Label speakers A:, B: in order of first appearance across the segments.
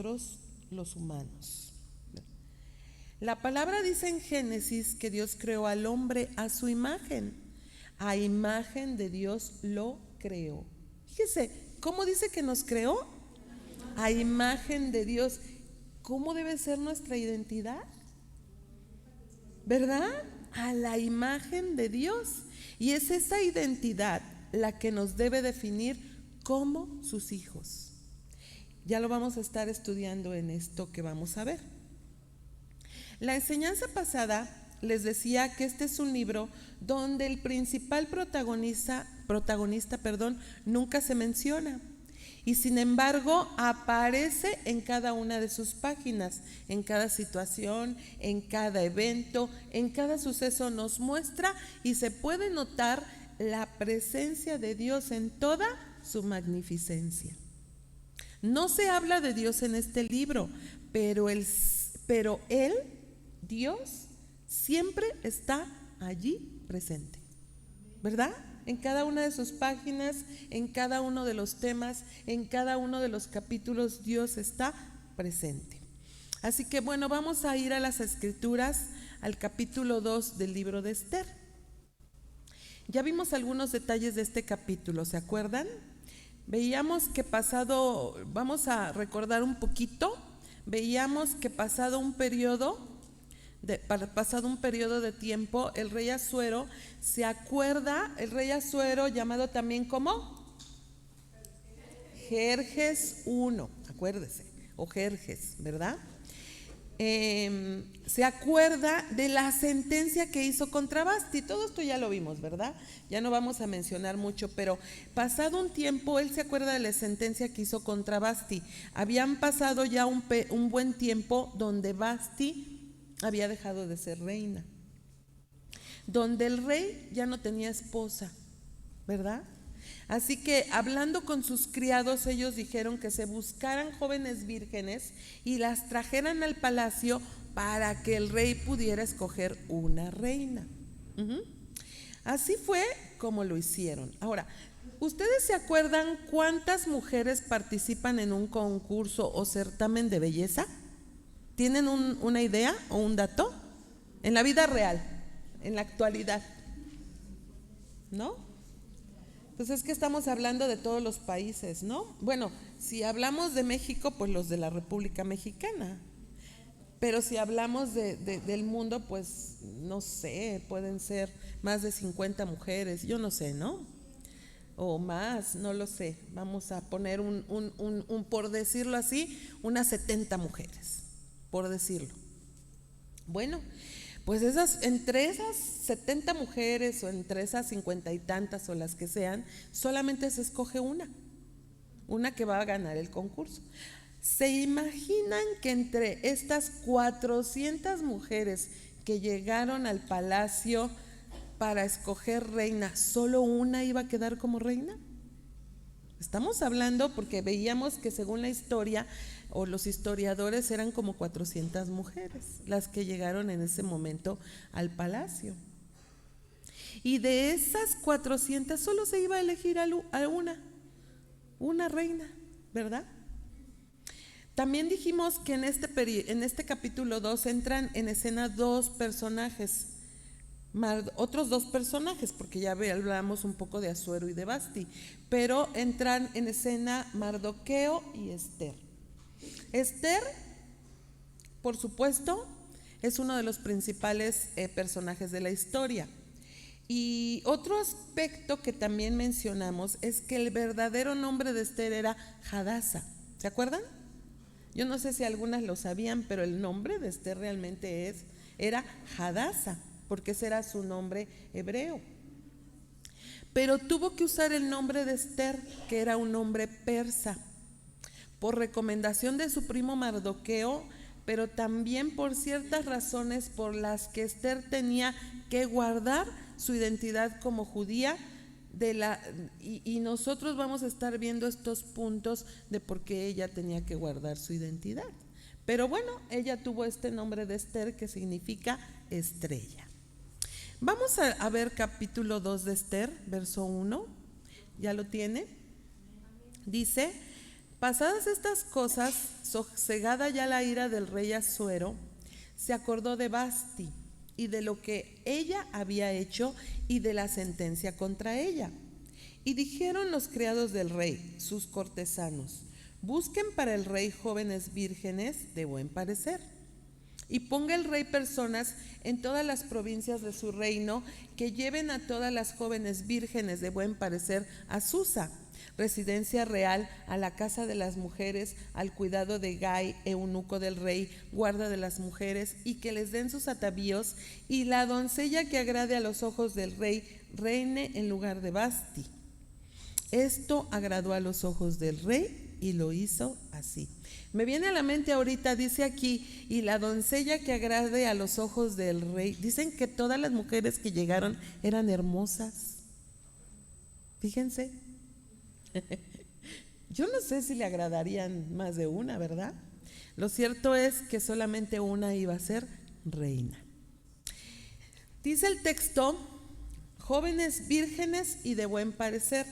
A: los humanos. La palabra dice en Génesis que Dios creó al hombre a su imagen. A imagen de Dios lo creó. Fíjese, ¿cómo dice que nos creó? A imagen de Dios. ¿Cómo debe ser nuestra identidad? ¿Verdad? A la imagen de Dios. Y es esa identidad la que nos debe definir como sus hijos. Ya lo vamos a estar estudiando en esto que vamos a ver. La enseñanza pasada les decía que este es un libro donde el principal protagonista, nunca se menciona. Y sin embargo aparece en cada una de sus páginas, en cada situación, en cada evento, en cada suceso nos muestra y se puede notar la presencia de Dios en toda su magnificencia. No se habla de Dios en este libro, pero Él, Dios, siempre está allí presente, ¿verdad? En cada una de sus páginas, en cada uno de los temas, en cada uno de los capítulos, Dios está presente. Así que bueno, vamos a ir a las Escrituras, al capítulo 2 del libro de Esther. Ya vimos algunos detalles de este capítulo, ¿se acuerdan? Veíamos que vamos a recordar un poquito, veíamos que pasado un periodo de tiempo, el rey Asuero se acuerda, el rey Asuero llamado también como Jerjes I, acuérdese, o Jerjes, ¿verdad? Se acuerda de la sentencia que hizo contra Basti. Todo esto ya lo vimos, ¿verdad? Ya no vamos a mencionar mucho, pero pasado un tiempo él se acuerda de la sentencia que hizo contra Basti. Habían pasado ya un buen tiempo donde Basti había dejado de ser reina, donde el rey ya no tenía esposa, ¿verdad? Así que hablando con sus criados, ellos dijeron que se buscaran jóvenes vírgenes y las trajeran al palacio para que el rey pudiera escoger una reina. Así fue como lo hicieron. Ahora, ¿ustedes se acuerdan cuántas mujeres participan en un concurso o certamen de belleza? ¿Tienen una idea o un dato? En la vida real, en la actualidad, ¿no? Pues es que estamos hablando de todos los países, ¿no? Bueno, si hablamos de México, pues los de la República Mexicana. Pero si hablamos del mundo, pues no sé, pueden ser más de 50 mujeres, yo no sé, ¿no? O más, no lo sé. Vamos a poner por decirlo así, unas 70 mujeres, por decirlo. Bueno, pues entre esas 70 mujeres o entre esas 50 y tantas o las que sean, solamente se escoge una que va a ganar el concurso. ¿Se imaginan que entre estas 400 mujeres que llegaron al palacio para escoger reina, solo una iba a quedar como reina? Estamos hablando porque veíamos que según la historia o los historiadores eran como 400 mujeres las que llegaron en ese momento al palacio. Y de esas 400 solo se iba a elegir a una reina, ¿verdad? También dijimos que en este capítulo 2 entran en escena otros dos personajes, porque ya hablamos un poco de Asuero y de Basti, pero entran en escena Mardoqueo y Esther. Esther, por supuesto, es uno de los principales personajes de la historia. Y otro aspecto que también mencionamos es que el verdadero nombre de Esther era Hadasa. ¿Se acuerdan? Yo no sé si algunas lo sabían, pero el nombre de Esther realmente era Hadasa, porque ese era su nombre hebreo. Pero tuvo que usar el nombre de Esther, que era un nombre persa, por recomendación de su primo Mardoqueo, pero también por ciertas razones por las que Esther tenía que guardar su identidad como judía, y nosotros vamos a estar viendo estos puntos de por qué ella tenía que guardar su identidad. Pero bueno, ella tuvo este nombre de Esther, que significa estrella. Vamos a ver capítulo 2 de Esther, verso 1. ¿Ya lo tiene? Dice: Pasadas estas cosas, sosegada ya la ira del rey Asuero, se acordó de Vasti y de lo que ella había hecho y de la sentencia contra ella. Y dijeron los criados del rey, sus cortesanos: busquen para el rey jóvenes vírgenes de buen parecer, y ponga el rey personas en todas las provincias de su reino que lleven a todas las jóvenes vírgenes de buen parecer a Susa, residencia real, a la casa de las mujeres, al cuidado de Gai, eunuco del rey, guarda de las mujeres, y que les den sus atavíos, y la doncella que agrade a los ojos del rey reine en lugar de Vasti. Esto agradó a los ojos del rey y lo hizo así. Me viene a la mente ahorita, dice aquí, y la doncella que agrade a los ojos del rey. Dicen que todas las mujeres que llegaron eran hermosas. Fíjense. Yo no sé si le agradarían más de una, ¿verdad? Lo cierto es que solamente una iba a ser reina. Dice el texto: jóvenes vírgenes y de buen parecer.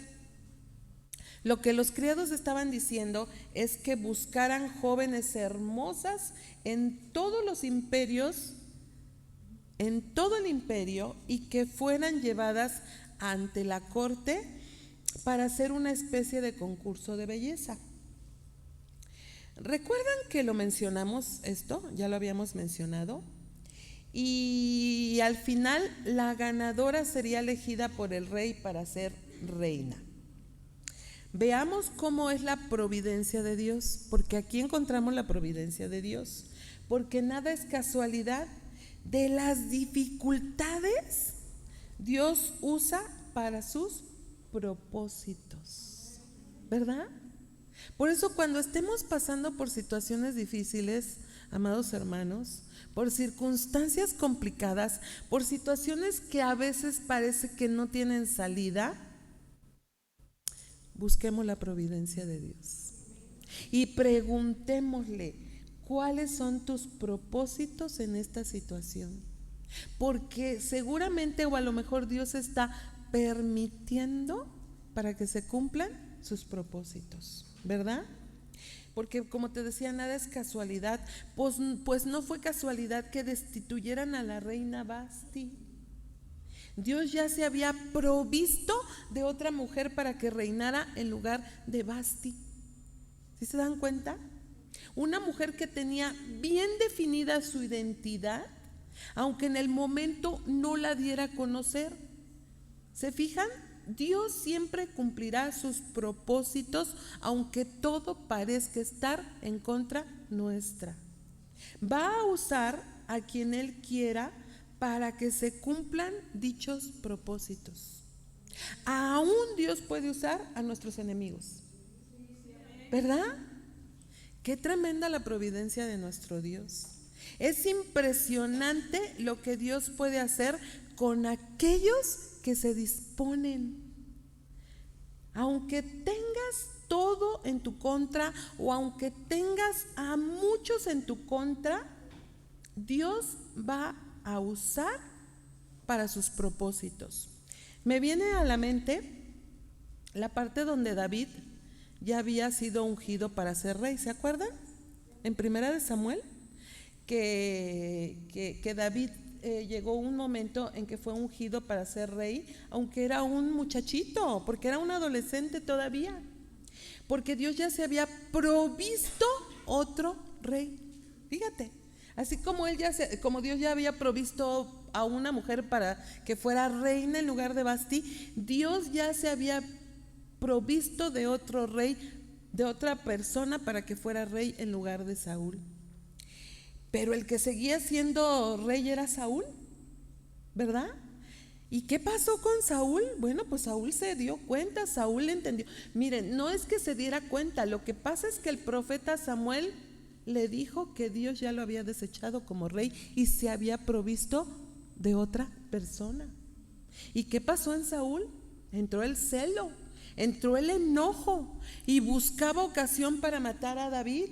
A: Lo que los criados estaban diciendo es que buscaran jóvenes hermosas en todos los imperios, en todo el imperio, y que fueran llevadas ante la corte para hacer una especie de concurso de belleza. ¿Recuerdan que lo mencionamos esto? Ya lo habíamos mencionado. Y al final la ganadora sería elegida por el rey para ser reina. Veamos cómo es la providencia de Dios, porque aquí encontramos la providencia de Dios, porque nada es casualidad. De las dificultades, Dios usa para sus propósitos, ¿verdad? Por eso cuando estemos pasando por situaciones difíciles, amados hermanos, por circunstancias complicadas, por situaciones que a veces parece que no tienen salida, busquemos la providencia de Dios y preguntémosle: ¿cuáles son tus propósitos en esta situación? Porque seguramente, o a lo mejor, Dios está permitiendo para que se cumplan sus propósitos, ¿verdad? Porque como te decía, nada es casualidad. Pues no fue casualidad que destituyeran a la reina Vasti. Dios ya se había provisto de otra mujer para que reinara en lugar de Vasti. ¿Sí se dan cuenta? Una mujer que tenía bien definida su identidad, aunque en el momento no la diera a conocer. ¿Se fijan? Dios siempre cumplirá sus propósitos, aunque todo parezca estar en contra nuestra. Va a usar a quien Él quiera para que se cumplan dichos propósitos. Aún Dios puede usar a nuestros enemigos, ¿verdad? Qué tremenda la providencia de nuestro Dios. Es impresionante lo que Dios puede hacer con aquellos que se disponen. Aunque tengas todo en tu contra, o aunque tengas a muchos en tu contra, Dios va a usar para sus propósitos. Me viene a la mente la parte donde David ya había sido ungido para ser rey. ¿Se acuerdan? En Primera de Samuel, que David llegó un momento en que fue ungido para ser rey, aunque era un muchachito, porque era un adolescente todavía, porque Dios ya se había provisto otro rey. Fíjate, así como como Dios ya había provisto a una mujer para que fuera reina en lugar de Vasti, Dios ya se había provisto de otro rey, de otra persona, para que fuera rey en lugar de Saúl. Pero el que seguía siendo rey era Saúl, ¿verdad? ¿Y qué pasó con Saúl? Bueno, pues Saúl se dio cuenta, Saúl entendió. Miren, no es que se diera cuenta, lo que pasa es que el profeta Samuel le dijo que Dios ya lo había desechado como rey y se había provisto de otra persona. ¿Y qué pasó en Saúl? Entró el celo, entró el enojo y buscaba ocasión para matar a David.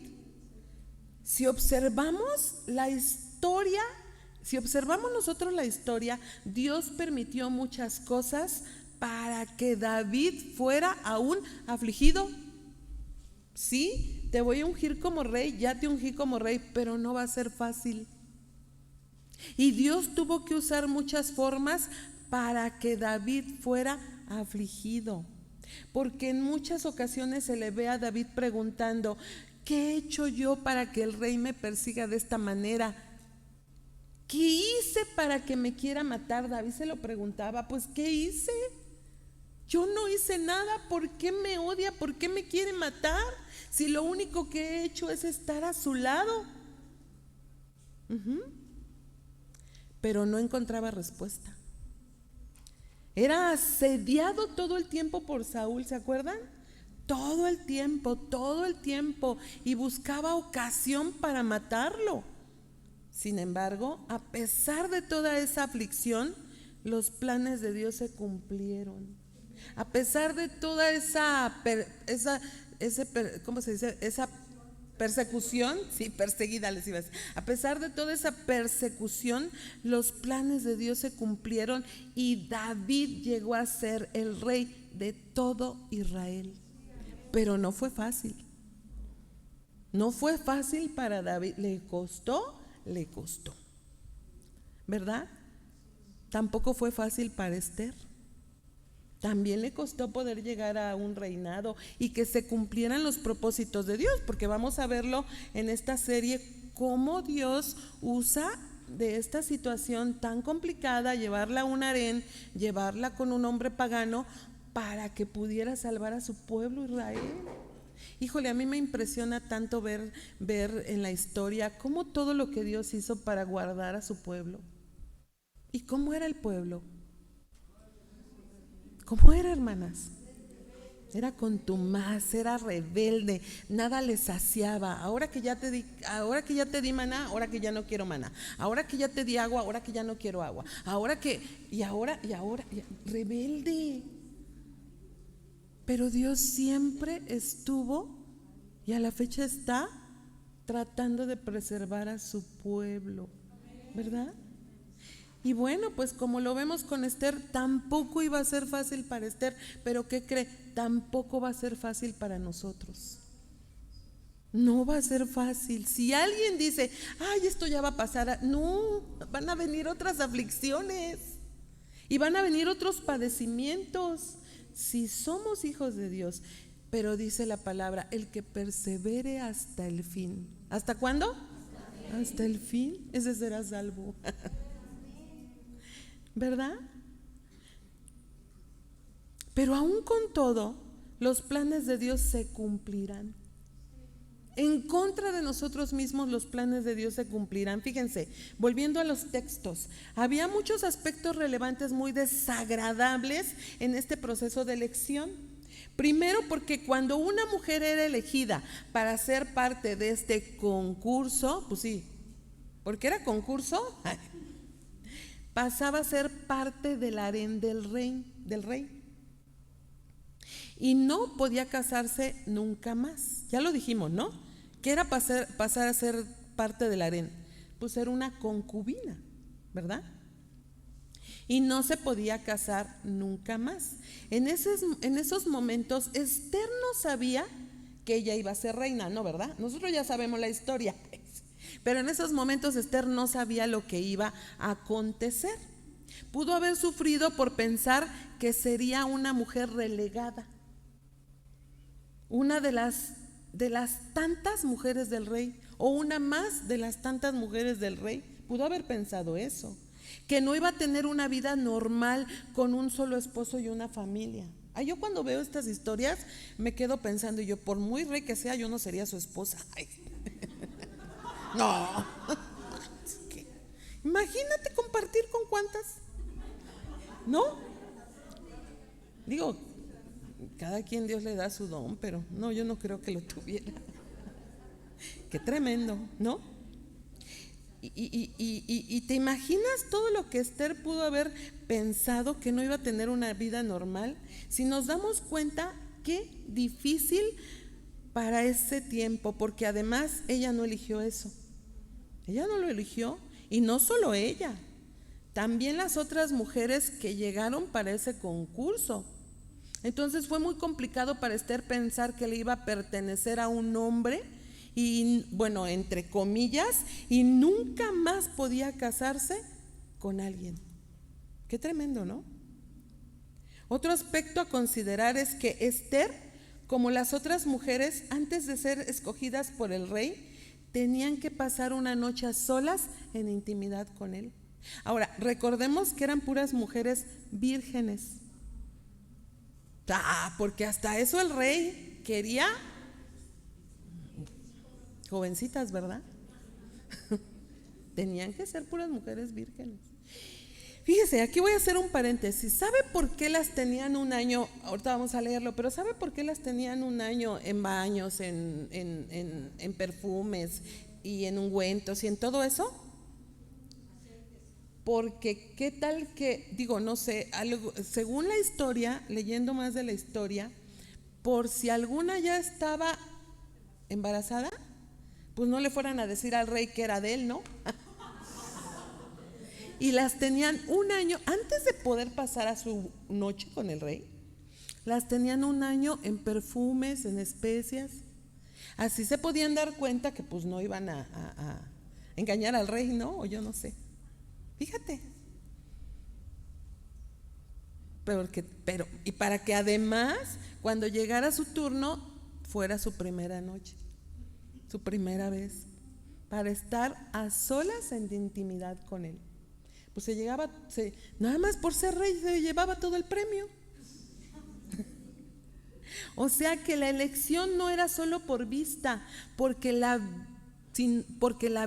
A: Si observamos la historia, si observamos nosotros la historia, Dios permitió muchas cosas para que David fuera aún afligido. Sí, te voy a ungir como rey, ya te ungí como rey, pero no va a ser fácil. Y Dios tuvo que usar muchas formas para que David fuera afligido. Porque en muchas ocasiones se le ve a David preguntando: ¿qué he hecho yo para que el rey me persiga de esta manera? ¿Qué hice para que me quiera matar? David se lo preguntaba. Pues ¿qué hice? Yo no hice nada. ¿Por qué me odia? ¿Por qué me quiere matar? Si lo único que he hecho es estar a su lado. Pero no encontraba respuesta. Era asediado todo el tiempo por Saúl, ¿se acuerdan? Todo el tiempo, y buscaba ocasión para matarlo. Sin embargo, a pesar de toda esa aflicción, los planes de Dios se cumplieron. A pesar de toda ¿cómo se dice? Esa persecución, sí, perseguida les iba a decir. A pesar de toda esa persecución, los planes de Dios se cumplieron y David llegó a ser el rey de todo Israel. Pero no fue fácil. No fue fácil para David. Le costó, ¿verdad? Tampoco fue fácil para Esther. También le costó poder llegar a un reinado y que se cumplieran los propósitos de Dios, porque vamos a verlo en esta serie, cómo Dios usa de esta situación tan complicada, llevarla a un harén, llevarla con un hombre pagano para que pudiera salvar a su pueblo Israel. Híjole, a mí me impresiona tanto ver en la historia cómo todo lo que Dios hizo para guardar a su pueblo. ¿Y cómo era el pueblo? ¿Cómo era, hermanas? Era contumaz, era rebelde, nada le saciaba. Ahora que ya te di maná, ahora que ya no quiero maná. Ahora que ya te di agua, ahora que ya no quiero agua. Rebelde. Pero Dios siempre estuvo, y a la fecha está, tratando de preservar a su pueblo, ¿verdad? Y bueno, pues como lo vemos con Esther, tampoco iba a ser fácil para Esther, pero ¿qué cree? Tampoco va a ser fácil para nosotros. No va a ser fácil. Si alguien dice: ay, esto ya va a pasar, no, van a venir otras aflicciones y van a venir otros padecimientos. Si somos hijos de Dios, pero dice la palabra: el que persevere hasta el fin. ¿Hasta cuándo? Hasta el fin, ese será salvo. ¿Verdad? Pero aún con todo, los planes de Dios se cumplirán. En contra de nosotros mismos, los planes de Dios se cumplirán. Fíjense, volviendo a los textos, había muchos aspectos relevantes muy desagradables en este proceso de elección. Primero, porque cuando una mujer era elegida para ser parte de este concurso, pues sí, porque era concurso, pasaba a ser parte del harén del rey. Y no podía casarse nunca más. Ya lo dijimos, ¿no? ¿Qué era pasar a ser parte del harén? Pues ser una concubina, ¿verdad? Y no se podía casar nunca más. En esos momentos, Esther no sabía que ella iba a ser reina, ¿no? ¿Verdad? Nosotros ya sabemos la historia. Pero en esos momentos Esther no sabía lo que iba a acontecer. Pudo haber sufrido por pensar que sería una mujer relegada, una de las tantas mujeres del rey, o una más de las tantas mujeres del rey. Pudo haber pensado eso, que no iba a tener una vida normal con un solo esposo y una familia. Yo cuando veo estas historias me quedo pensando, y yo, por muy rey que sea, yo no sería su esposa. No. Imagínate compartir con cuántas. ¿No? Digo, cada quien Dios le da su don, pero no, yo no creo que lo tuviera. Qué tremendo, ¿no? Y te imaginas todo lo que Esther pudo haber pensado, que no iba a tener una vida normal. Si nos damos cuenta, qué difícil para ese tiempo, porque además ella no eligió eso. Ella no lo eligió, y no solo ella, también las otras mujeres que llegaron para ese concurso. Entonces fue muy complicado para Esther pensar que le iba a pertenecer a un hombre y, bueno, entre comillas, y nunca más podía casarse con alguien. Qué tremendo, ¿no? Otro aspecto a considerar es que Esther, como las otras mujeres, antes de ser escogidas por el rey, tenían que pasar una noche a solas en intimidad con él. Ahora, recordemos que eran puras mujeres vírgenes. Porque hasta eso el rey quería jovencitas, ¿verdad? Tenían que ser puras mujeres vírgenes. Fíjese, aquí voy a hacer un paréntesis. ¿Sabe por qué las tenían un año? Ahorita vamos a leerlo, pero ¿sabe por qué las tenían un año en baños, en perfumes y en ungüentos y en todo eso? Porque qué tal que, digo, no sé, algo, según la historia, leyendo más de la historia, por si alguna ya estaba embarazada, pues no le fueran a decir al rey que era de él, ¿no? Y las tenían un año, antes de poder pasar a su noche con el rey, las tenían un año en perfumes, en especias. Así se podían dar cuenta que pues no iban a engañar al rey, ¿no? O yo no sé. Fíjate. Pero, y para que además, cuando llegara su turno, fuera su primera noche, su primera vez, para estar a solas en intimidad con él. Pues nada más por ser rey se llevaba todo el premio. O sea que la elección no era solo por vista, porque la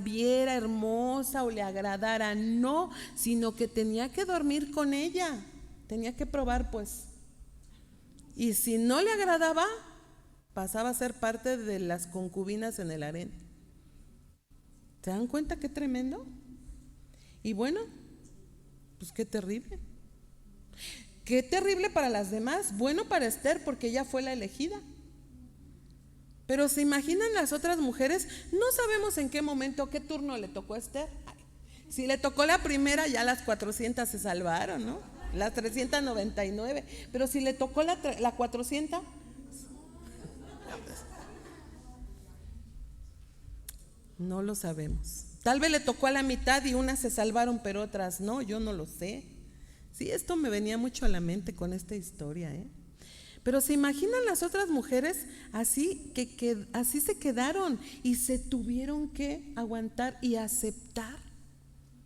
A: viera hermosa o le agradara, no, sino que tenía que dormir con ella, tenía que probar pues. Y si no le agradaba, pasaba a ser parte de las concubinas en el harén. ¿Se dan cuenta qué tremendo? Y bueno, pues qué terrible. Qué terrible para las demás, bueno para Esther porque ella fue la elegida. Pero ¿se imaginan las otras mujeres? No sabemos en qué momento, qué turno le tocó a Esther. Si le tocó la primera, ya las 400 se salvaron, ¿no? Las 399. Pero si le tocó la 400, no lo sabemos. Tal vez le tocó a la mitad y unas se salvaron, pero otras no, yo no lo sé. Sí, esto me venía mucho a la mente con esta historia, ¿eh? Pero ¿se imaginan las otras mujeres así que así se quedaron y se tuvieron que aguantar y aceptar?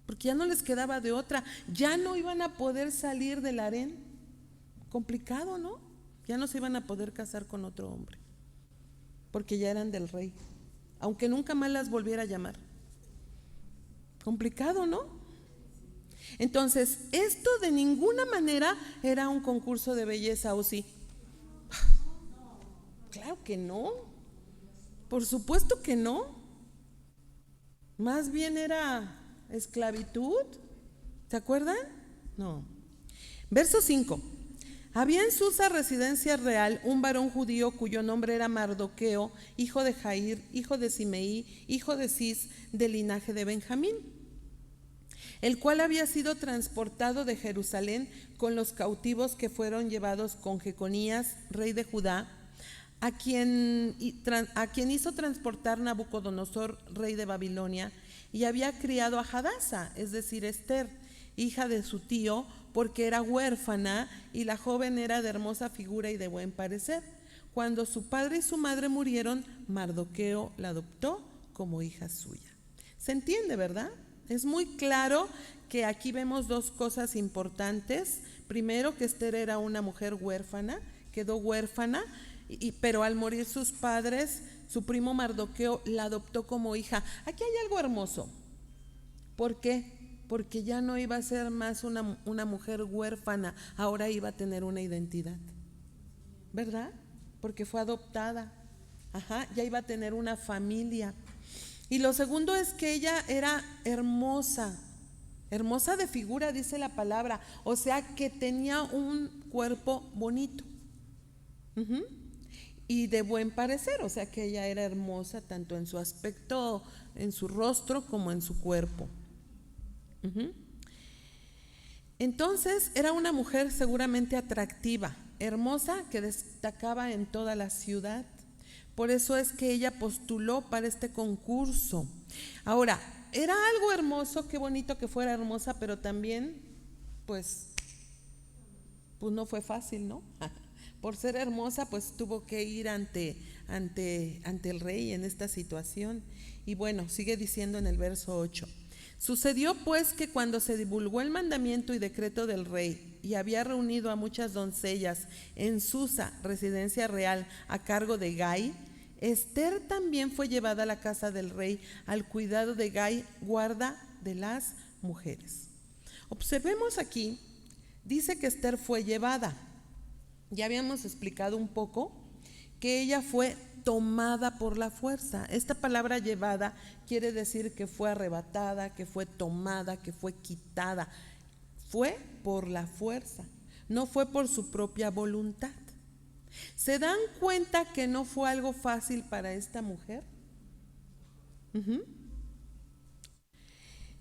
A: Porque ya no les quedaba de otra, ya no iban a poder salir del harén. Complicado, ¿no? Ya no se iban a poder casar con otro hombre, porque ya eran del rey, aunque nunca más las volviera a llamar. Complicado, ¿no? Entonces, esto de ninguna manera era un concurso de belleza, ¿o sí? Claro que no. Por supuesto que no. Más bien era esclavitud. ¿Se acuerdan? No. Verso 5. Había en Susa, residencia real, un varón judío cuyo nombre era Mardoqueo, hijo de Jair, hijo de Simeí, hijo de Cis, del linaje de Benjamín, el cual había sido transportado de Jerusalén con los cautivos que fueron llevados con Jeconías, rey de Judá, a quien hizo transportar Nabucodonosor, rey de Babilonia, y había criado a Hadasa, es decir, Esther, hija de su tío, porque era huérfana y la joven era de hermosa figura y de buen parecer. Cuando su padre y su madre murieron, Mardoqueo la adoptó como hija suya. ¿Se entiende, verdad? Es muy claro que aquí vemos dos cosas importantes. Primero, que Esther era una mujer huérfana, quedó huérfana, pero al morir sus padres, su primo Mardoqueo la adoptó como hija. Aquí hay algo hermoso. ¿Por qué? Porque ya no iba a ser más una mujer huérfana, ahora iba a tener una identidad, ¿verdad? Porque fue adoptada. Ya iba a tener una familia. Y lo segundo es que ella era hermosa, hermosa de figura, dice la palabra, o sea que tenía un cuerpo bonito. Y de buen parecer, o sea que ella era hermosa tanto en su aspecto, en su rostro, como en su cuerpo. Entonces era una mujer seguramente atractiva, hermosa que destacaba en toda la ciudad. Por eso es que ella postuló para este concurso. Ahora, era algo hermoso, qué bonito que fuera hermosa, pero también, pues no fue fácil, ¿no? Por ser hermosa, pues tuvo que ir ante el rey en esta situación. Y bueno, sigue diciendo en el verso 8. Sucedió pues que cuando se divulgó el mandamiento y decreto del rey y había reunido a muchas doncellas en Susa, residencia real, a cargo de Gai, Ester también fue llevada a la casa del rey al cuidado de Gai, guarda de las mujeres. Observemos aquí, dice que Ester fue llevada. Ya habíamos explicado un poco que ella fue tomada por la fuerza. Esta palabra llevada quiere decir que fue arrebatada, que fue tomada, que fue quitada. Fue por la fuerza, no fue por su propia voluntad. ¿Se dan cuenta que no fue algo fácil para esta mujer?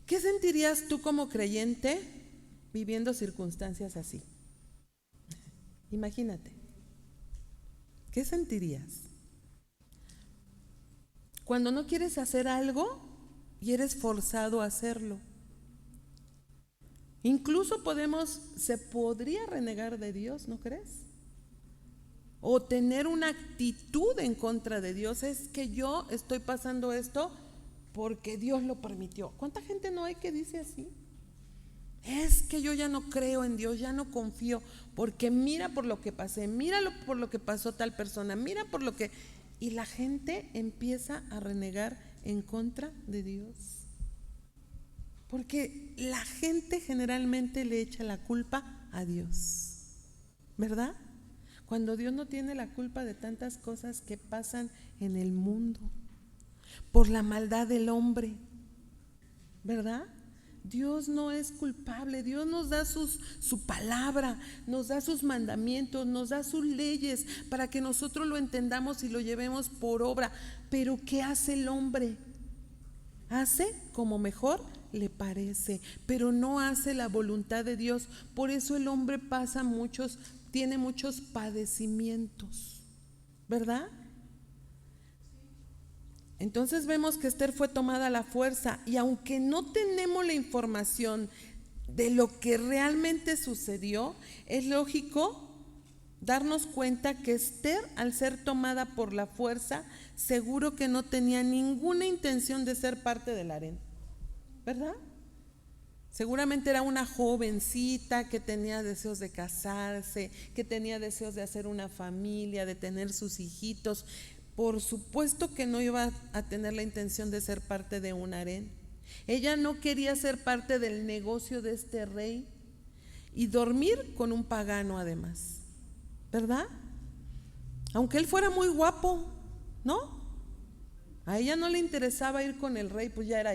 A: ¿Qué sentirías tú como creyente viviendo circunstancias así? Imagínate. ¿Qué sentirías? Cuando no quieres hacer algo y eres forzado a hacerlo. Incluso se podría renegar de Dios, ¿no crees? O tener una actitud en contra de Dios. Es que yo estoy pasando esto porque Dios lo permitió. ¿Cuánta gente no hay que dice así? Es que yo ya no creo en Dios, ya no confío, porque mira por lo que pasé, mira por lo que pasó tal persona, mira por lo que... Y la gente empieza a renegar en contra de Dios. Porque la gente generalmente le echa la culpa a Dios, ¿verdad? Cuando Dios no tiene la culpa de tantas cosas que pasan en el mundo, por la maldad del hombre, ¿verdad? Dios no es culpable. Dios nos da su palabra, nos da sus mandamientos, nos da sus leyes para que nosotros lo entendamos y lo llevemos por obra. Pero ¿qué hace el hombre? Hace como mejor le parece, pero no hace la voluntad de Dios. Por eso el hombre tiene muchos padecimientos, ¿verdad? Entonces vemos que Ester fue tomada a la fuerza, y aunque no tenemos la información de lo que realmente sucedió, es lógico darnos cuenta que Ester, al ser tomada por la fuerza, seguro que no tenía ninguna intención de ser parte del harén, ¿verdad? Seguramente era una jovencita que tenía deseos de casarse, que tenía deseos de hacer una familia, de tener sus hijitos. Por supuesto que no iba a tener la intención de ser parte de un harén. Ella no quería ser parte del negocio de este rey y dormir con un pagano además, ¿verdad? Aunque él fuera muy guapo, ¿no? A ella no le interesaba ir con el rey, pues ella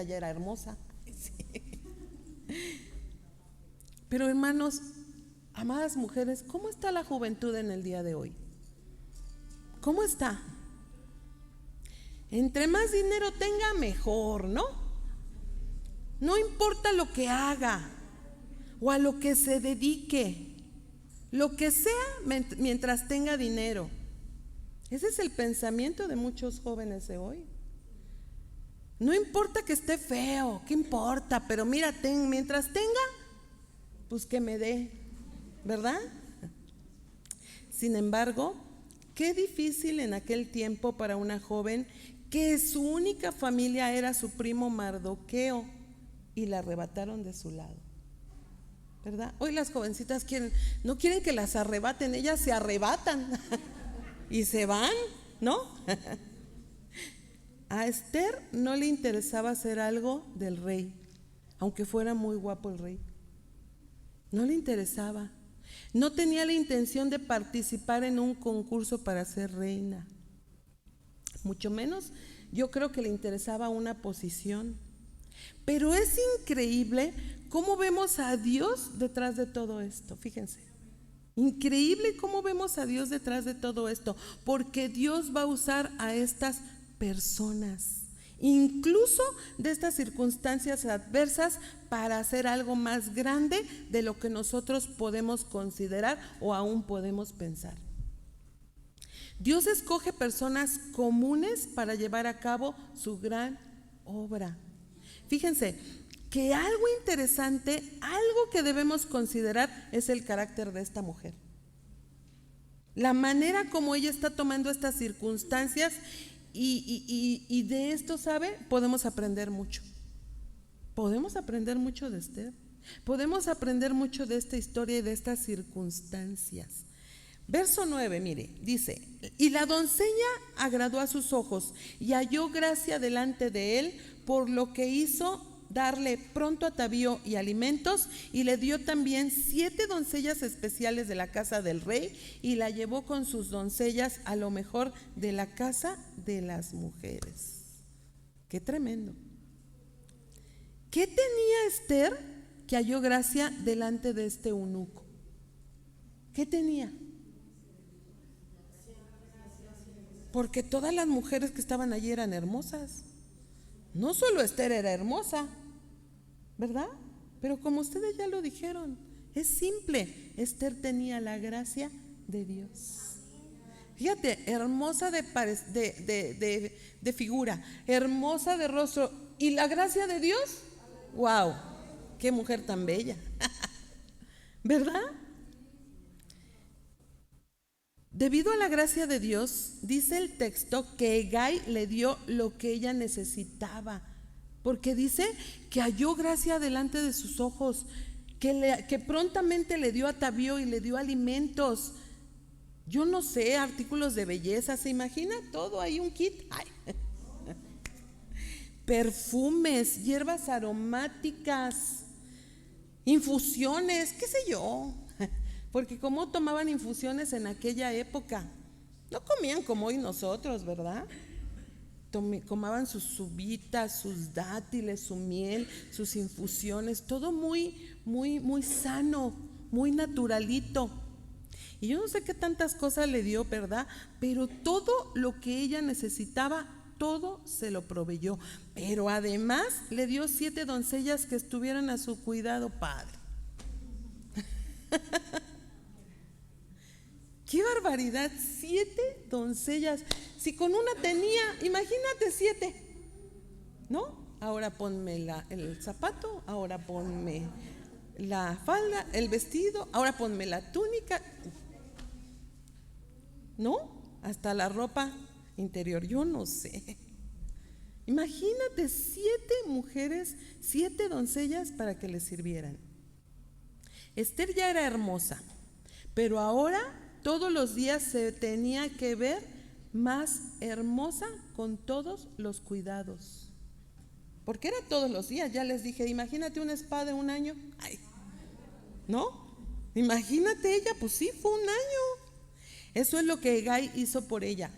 A: ya era hermosa. Sí. Pero hermanos, amadas mujeres, ¿cómo está la juventud en el día de hoy? ¿Cómo está? Entre más dinero tenga, mejor, ¿no? No importa lo que haga o a lo que se dedique, lo que sea mientras tenga dinero. Ese es el pensamiento de muchos jóvenes de hoy. No importa que esté feo, ¿qué importa? Pero mira, mientras tenga, pues que me dé, ¿verdad? Sin embargo, qué difícil en aquel tiempo para una joven que su única familia era su primo Mardoqueo y la arrebataron de su lado, ¿verdad? Hoy las jovencitas no quieren que las arrebaten, ellas se arrebatan y se van, ¿no? A Ester no le interesaba hacer algo del rey, aunque fuera muy guapo el rey. No le interesaba. No tenía la intención de participar en un concurso para ser reina. Mucho menos yo creo que le interesaba una posición. Pero es increíble cómo vemos a Dios detrás de todo esto. Fíjense. Increíble cómo vemos a Dios detrás de todo esto. Porque Dios va a usar a estas personas. incluso de estas circunstancias adversas, para hacer algo más grande de lo que nosotros podemos considerar o aún podemos pensar. Dios escoge personas comunes para llevar a cabo su gran obra. Fíjense que algo interesante, algo que debemos considerar es el carácter de esta mujer. La manera como ella está tomando estas circunstancias y de esto, ¿sabe? Podemos aprender mucho. Podemos aprender mucho de Esther. Podemos aprender mucho de esta historia y de estas circunstancias. Verso 9, mire, dice: y la doncella agradó a sus ojos y halló gracia delante de él, por lo que hizo darle pronto atavío y alimentos, y le dio también 7 doncellas especiales de la casa del rey, y la llevó con sus doncellas a lo mejor de la casa de las mujeres. Qué tremendo. ¿Qué tenía Esther que halló gracia delante de este eunuco? ¿Qué tenía? Porque todas las mujeres que estaban allí eran hermosas. No solo Esther era hermosa, ¿verdad? Pero como ustedes ya lo dijeron, es simple. Esther tenía la gracia de Dios. Fíjate, hermosa de figura, hermosa de rostro, y la gracia de Dios. ¡Wow! ¡Qué mujer tan bella! ¿Verdad? Debido a la gracia de Dios, dice el texto que Hegai le dio lo que ella necesitaba, porque dice que halló gracia delante de sus ojos, que prontamente le dio atavío y le dio alimentos. Yo no sé, artículos de belleza, ¿se imagina? Todo ahí, un kit. Ay. Perfumes, hierbas aromáticas, infusiones, qué sé yo. Porque cómo tomaban infusiones en aquella época, no comían como hoy nosotros, ¿verdad? Comaban sus uvitas, sus dátiles, su miel, sus infusiones, todo muy sano, muy naturalito. Y yo no sé qué tantas cosas le dio, ¿verdad? Pero todo lo que ella necesitaba, todo se lo proveyó. Pero además le dio 7 doncellas que estuvieran a su cuidado, padre. ¡Qué barbaridad! 7 doncellas. Si con una tenía, imagínate 7, ¿no? Ahora ponme el zapato, ahora ponme la falda, el vestido, ahora ponme la túnica, ¿no? Hasta la ropa interior, yo no sé. Imagínate 7 mujeres, 7 doncellas para que le sirvieran. Esther ya era hermosa, pero ahora todos los días se tenía que ver más hermosa con todos los cuidados. Porque era todos los días, ya les dije, imagínate una espada de un año. Ay, ¿no? Imagínate ella, pues sí, fue un año. Eso es lo que Hegai hizo por ella.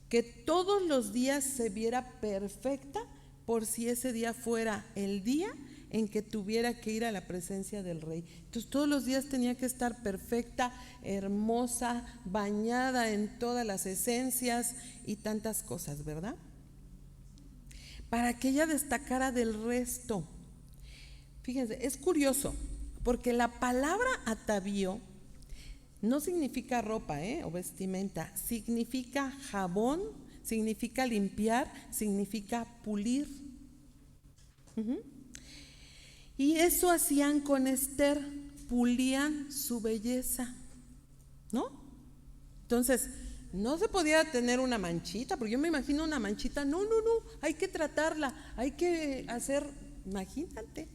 A: Que todos los días se viera perfecta, por si ese día fuera el día en que tuviera que ir a la presencia del rey. Entonces todos los días tenía que estar perfecta, hermosa, bañada en todas las esencias y tantas cosas, ¿verdad? Para que ella destacara del resto. Fíjense, es curioso, porque la palabra atavío no significa ropa, o vestimenta, significa jabón, significa limpiar, significa pulir. Y eso hacían con Esther, pulían su belleza, ¿no? Entonces, no se podía tener una manchita, porque yo me imagino una manchita, no, hay que tratarla, hay que hacer, imagínate.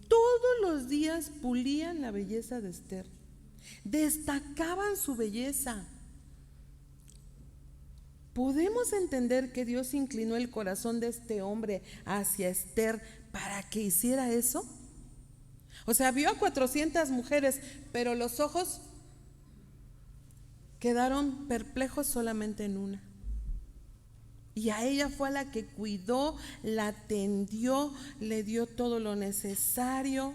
A: Todos los días pulían la belleza de Esther, destacaban su belleza. ¿Podemos entender que Dios inclinó el corazón de este hombre hacia Esther para que hiciera eso? O sea, vio a 400 mujeres, pero los ojos quedaron perplejos solamente en una. Y a ella fue a la que cuidó, la atendió, le dio todo lo necesario.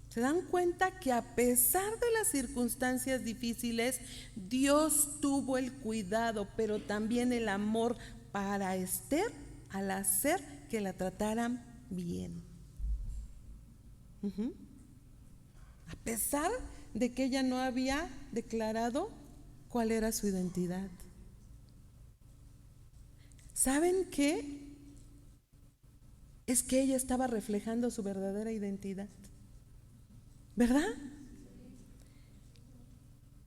A: ¿Se dan cuenta que a pesar de las circunstancias difíciles, Dios tuvo el cuidado, pero también el amor para Esther al hacer que la trataran bien. A pesar de que ella no había declarado cuál era su identidad. ¿Saben qué? Es que ella estaba reflejando su verdadera identidad, ¿verdad?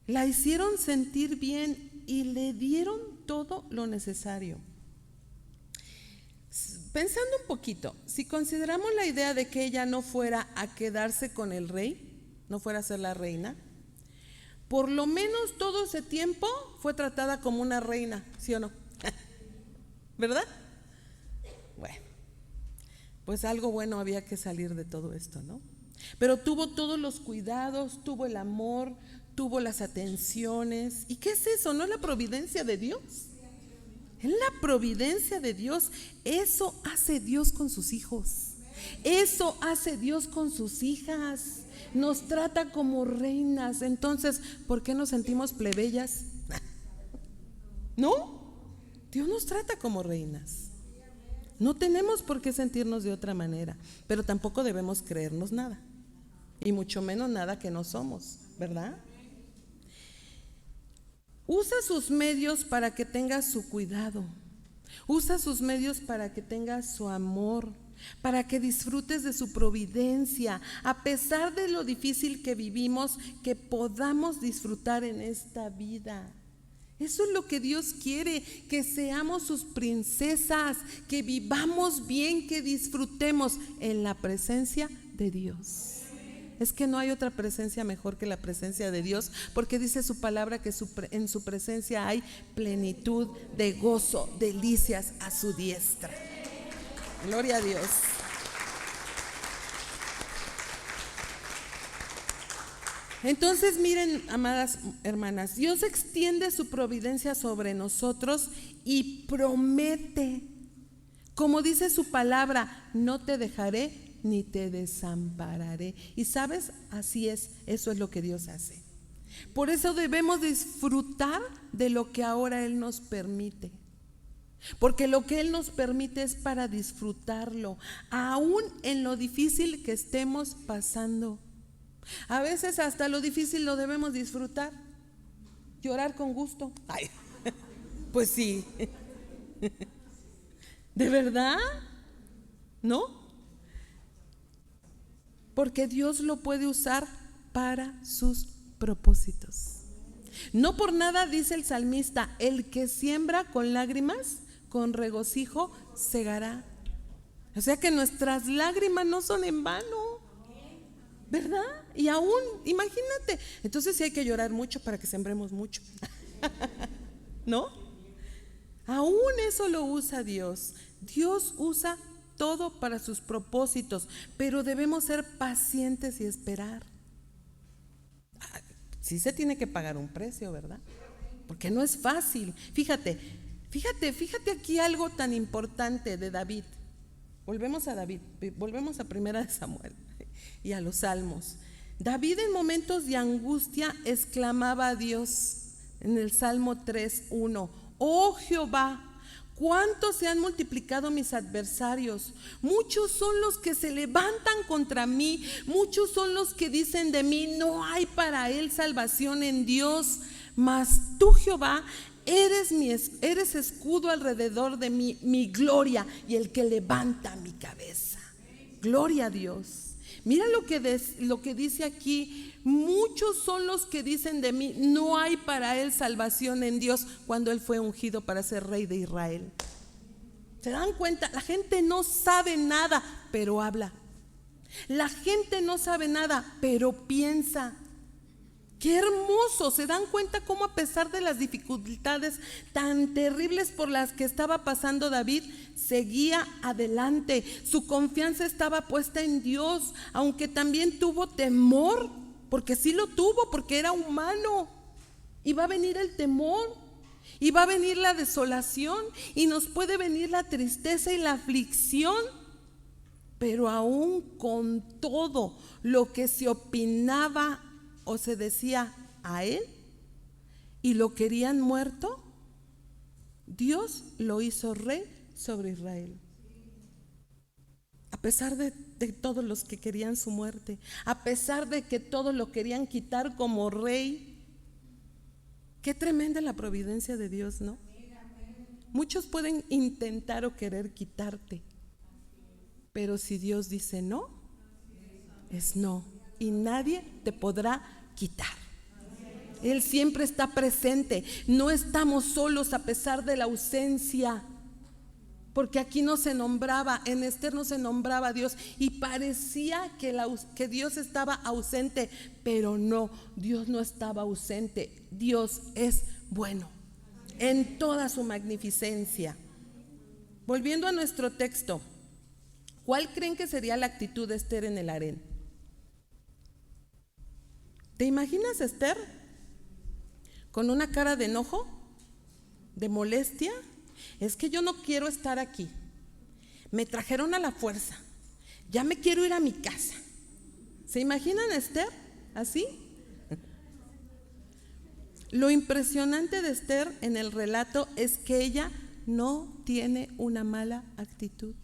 A: La hicieron sentir bien y le dieron todo lo necesario. Pensando un poquito, si consideramos la idea de que ella no fuera a quedarse con el rey, no fuera a ser la reina, por lo menos todo ese tiempo fue tratada como una reina, ¿sí o no? ¿Verdad? Bueno, pues algo bueno había que salir de todo esto, ¿no? Pero tuvo todos los cuidados, tuvo el amor, tuvo las atenciones. ¿Y qué es eso? ¿No es la providencia de Dios? Es la providencia de Dios. Eso hace Dios con sus hijos. Eso hace Dios con sus hijas. Nos trata como reinas. Entonces, ¿por qué nos sentimos plebeyas? ¿No? Dios nos trata como reinas. No tenemos por qué sentirnos de otra manera, pero tampoco debemos creernos nada, y mucho menos nada que no somos, ¿verdad? Usa sus medios para que tenga su cuidado. Usa sus medios para que tenga su amor, para que disfrutes de su providencia, a pesar de lo difícil que vivimos, que podamos disfrutar en esta vida. Eso es lo que Dios quiere, que seamos sus princesas, que vivamos bien, que disfrutemos en la presencia de Dios. Es que no hay otra presencia mejor que la presencia de Dios, porque dice su palabra que en su presencia hay plenitud de gozo, delicias a su diestra. Gloria a Dios. Entonces miren, amadas hermanas, Dios extiende su providencia sobre nosotros y promete, como dice su palabra, no te dejaré ni te desampararé. Y sabes, así es, eso es lo que Dios hace. Por eso debemos disfrutar de lo que ahora Él nos permite, porque lo que Él nos permite es para disfrutarlo, aún en lo difícil que estemos pasando. A veces hasta lo difícil lo debemos disfrutar, llorar con gusto. Ay, pues sí. ¿De verdad? ¿No? Porque Dios lo puede usar para sus propósitos. No por nada dice el salmista: el que siembra con lágrimas, con regocijo segará. O sea que nuestras lágrimas no son en vano, ¿verdad? Y aún, imagínate, entonces sí hay que llorar mucho para que sembremos mucho. ¿No? Aún eso lo usa Dios. Dios usa todo para sus propósitos, pero debemos ser pacientes y esperar. Sí se tiene que pagar un precio, ¿verdad? Porque no es fácil. Fíjate aquí algo tan importante de David. Volvemos a David, volvemos a Primera de Samuel y a los Salmos. David en momentos de angustia exclamaba a Dios en el Salmo 3:1: oh Jehová, cuánto se han multiplicado mis adversarios, muchos son los que se levantan contra mí, muchos son los que dicen de mí, no hay para él salvación en Dios. Mas tú, Jehová, eres escudo alrededor de mí, mi gloria y el que levanta mi cabeza. Gloria a Dios. Mira lo que dice aquí: muchos son los que dicen de mí, no hay para él salvación en Dios, cuando él fue ungido para ser rey de Israel. ¿Se dan cuenta? La gente no sabe nada, pero habla. La gente no sabe nada, pero piensa. Qué hermoso. ¿Se dan cuenta cómo, a pesar de las dificultades tan terribles por las que estaba pasando David, seguía adelante? Su confianza estaba puesta en Dios, aunque también tuvo temor, porque sí lo tuvo, porque era humano. Y va a venir el temor, y va a venir la desolación, y nos puede venir la tristeza y la aflicción. Pero aún con todo lo que se opinaba o se decía a él y lo querían muerto, Dios lo hizo rey sobre Israel. A pesar de todos los que querían su muerte, a pesar de que todos lo querían quitar como rey. Qué tremenda la providencia de Dios, ¿no? Muchos pueden intentar o querer quitarte, pero si Dios dice no, es no, y nadie te podrá quitar. Él siempre está presente. No estamos solos a pesar de la ausencia, porque aquí no se nombraba, en Esther no se nombraba a Dios, y parecía que Dios estaba ausente, pero no, Dios no estaba ausente. Dios es bueno en toda su magnificencia. Volviendo a nuestro texto, ¿cuál creen que sería la actitud de Esther en el harén? ¿Te imaginas a Esther con una cara de enojo, de molestia? Es que yo no quiero estar aquí, me trajeron a la fuerza, ya me quiero ir a mi casa. ¿Se imaginan a Esther así? Lo impresionante de Esther en el relato es que ella no tiene una mala actitud.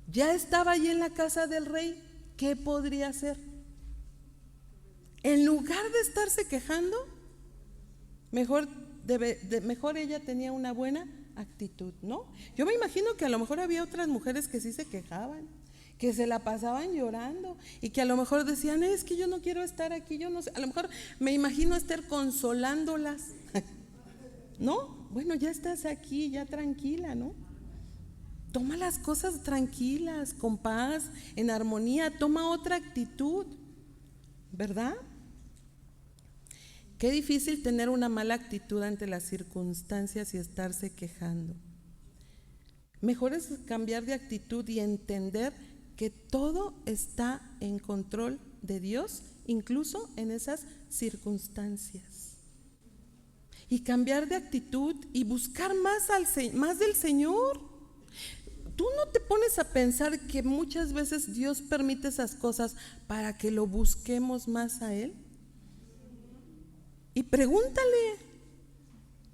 A: Ya estaba allí en la casa del rey, ¿qué podría hacer? En lugar de estarse quejando, mejor ella tenía una buena actitud, ¿no? Yo me imagino que a lo mejor había otras mujeres que sí se quejaban, que se la pasaban llorando y que a lo mejor decían, es que yo no quiero estar aquí, yo no sé. A lo mejor me imagino a Esther consolándolas, ¿no? Bueno, ya estás aquí, ya tranquila, ¿no? Toma las cosas tranquilas, con paz, en armonía, toma otra actitud, ¿verdad? Qué difícil tener una mala actitud ante las circunstancias y estarse quejando. Mejor es cambiar de actitud y entender que todo está en control de Dios, incluso en esas circunstancias. Y cambiar de actitud y buscar más del Señor. ¿Tú no te pones a pensar que muchas veces Dios permite esas cosas para que lo busquemos más a Él? Y pregúntale,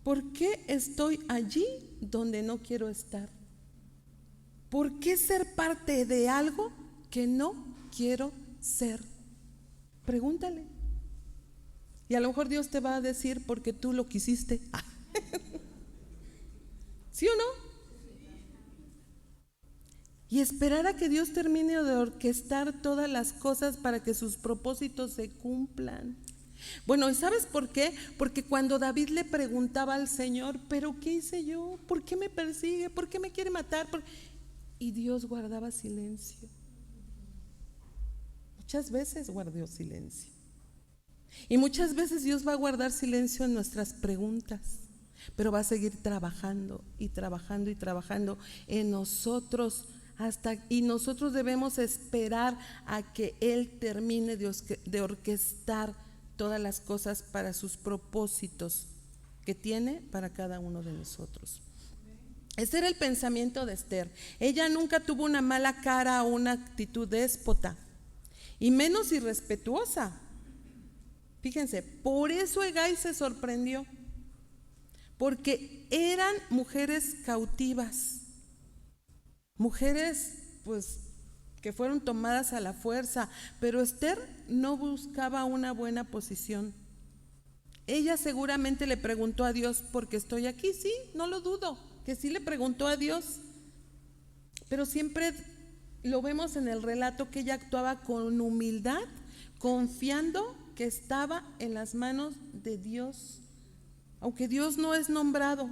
A: ¿por qué estoy allí donde no quiero estar? ¿Por qué ser parte de algo que no quiero ser? Pregúntale. Y a lo mejor Dios te va a decir porque tú lo quisiste. ¿Sí o no? Y esperar a que Dios termine de orquestar todas las cosas para que sus propósitos se cumplan. Bueno, ¿y sabes por qué? Porque cuando David le preguntaba al Señor, ¿pero qué hice yo? ¿Por qué me persigue? ¿Por qué me quiere matar? Y Dios guardaba silencio. Muchas veces guardó silencio. Y muchas veces Dios va a guardar silencio en nuestras preguntas, pero va a seguir trabajando y trabajando y trabajando en nosotros y nosotros debemos esperar a que Él termine de orquestar todas las cosas para sus propósitos que tiene para cada uno de nosotros. Ese era el pensamiento de Esther. Ella nunca tuvo una mala cara o una actitud déspota, y menos irrespetuosa. Fíjense, por eso Hegai se sorprendió, porque eran mujeres cautivas, mujeres pues que fueron tomadas a la fuerza, pero Esther no buscaba una buena posición. Ella seguramente le preguntó a Dios, ¿por qué estoy aquí? Sí, no lo dudo, que sí le preguntó a Dios, pero siempre lo vemos en el relato que ella actuaba con humildad, confiando que estaba en las manos de Dios, aunque Dios no es nombrado.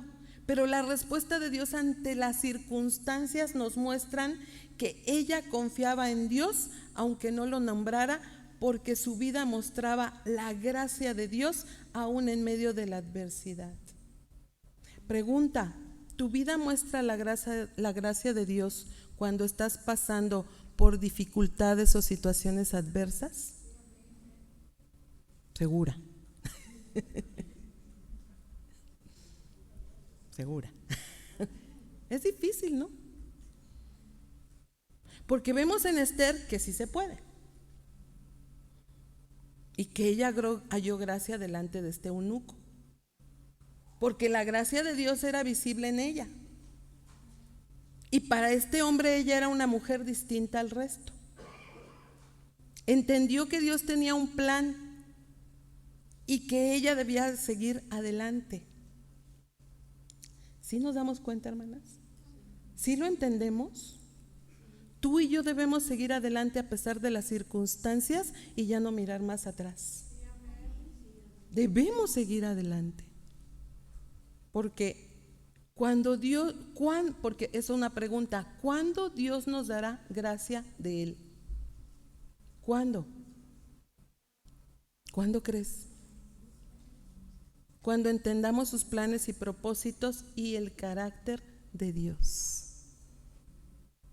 A: Pero la respuesta de Dios ante las circunstancias nos muestran que ella confiaba en Dios, aunque no lo nombrara, porque su vida mostraba la gracia de Dios aún en medio de la adversidad. Pregunta, ¿tu vida muestra la gracia de Dios cuando estás pasando por dificultades o situaciones adversas? Segura. Segura. Es difícil, ¿no? Porque vemos en Esther que sí se puede, y que ella halló gracia delante de este eunuco. porque la gracia de Dios era visible en ella. Y para este hombre ella era una mujer distinta al resto. Entendió que Dios tenía un plan y que ella debía seguir adelante. ¿Sí nos damos cuenta, hermanas? ¿Sí lo entendemos? Tú y yo debemos seguir adelante a pesar de las circunstancias y ya no mirar más atrás. Debemos seguir adelante. Porque porque es una pregunta, ¿cuándo Dios nos dará gracia de Él? ¿Cuándo? ¿Cuándo crees? Cuando entendamos sus planes y propósitos y el carácter de Dios.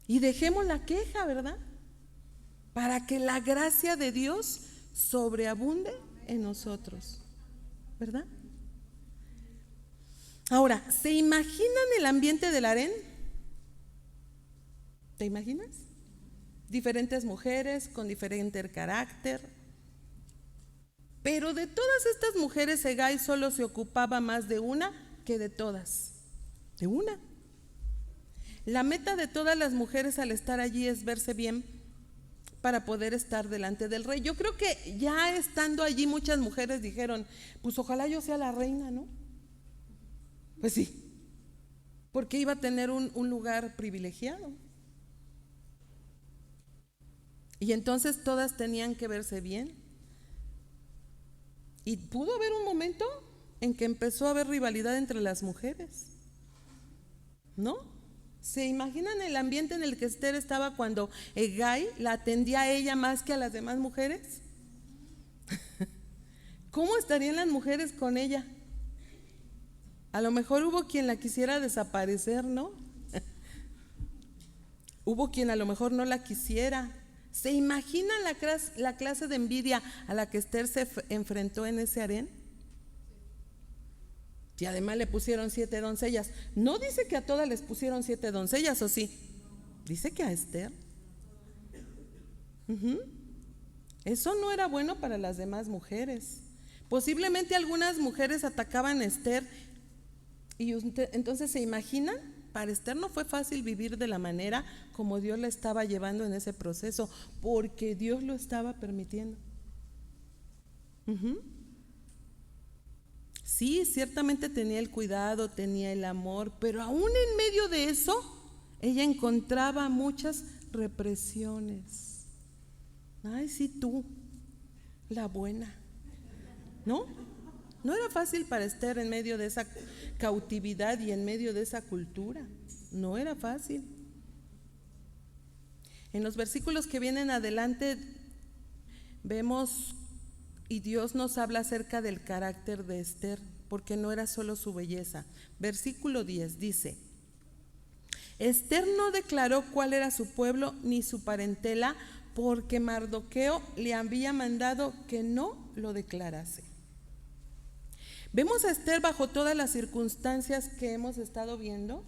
A: Y dejemos la queja, ¿verdad? Para que la gracia de Dios sobreabunde en nosotros, ¿verdad? Ahora, ¿se imaginan el ambiente del harén? ¿Te imaginas? Diferentes mujeres con diferente carácter. Pero de todas estas mujeres, Hegai solo se ocupaba más de una que de todas. De una. La meta de todas las mujeres al estar allí es verse bien para poder estar delante del rey. Yo creo que ya estando allí muchas mujeres dijeron, pues ojalá yo sea la reina, ¿no? Pues sí, porque iba a tener un lugar privilegiado. Y entonces todas tenían que verse bien. Y pudo haber un momento en que empezó a haber rivalidad entre las mujeres, ¿no? ¿Se imaginan el ambiente en el que Esther estaba cuando Hegai la atendía a ella más que a las demás mujeres? ¿Cómo estarían las mujeres con ella? A lo mejor hubo quien la quisiera desaparecer, ¿no? Hubo quien a lo mejor no la quisiera. ¿Se imaginan la clase de envidia a la que Esther se enfrentó en ese harén? Y además le pusieron 7 doncellas. No dice que a todas les pusieron 7 doncellas, ¿o sí? Dice que a Esther. Eso no era bueno para las demás mujeres. Posiblemente algunas mujeres atacaban a Esther. Y entonces se imaginan, para Esther no fue fácil vivir de la manera como Dios la estaba llevando en ese proceso, porque Dios lo estaba permitiendo. Sí, ciertamente tenía el cuidado, tenía el amor, pero aún en medio de eso, ella encontraba muchas represiones. Ay, sí, tú, la buena, ¿no? No era fácil para Esther en medio de esa cautividad y en medio de esa cultura. No era fácil. En los versículos que vienen adelante vemos y Dios nos habla acerca del carácter de Esther, porque no era solo su belleza. Versículo 10 dice: Esther no declaró cuál era su pueblo ni su parentela, porque Mardoqueo le había mandado que no lo declarase. Vemos a Esther bajo todas las circunstancias que hemos estado viendo,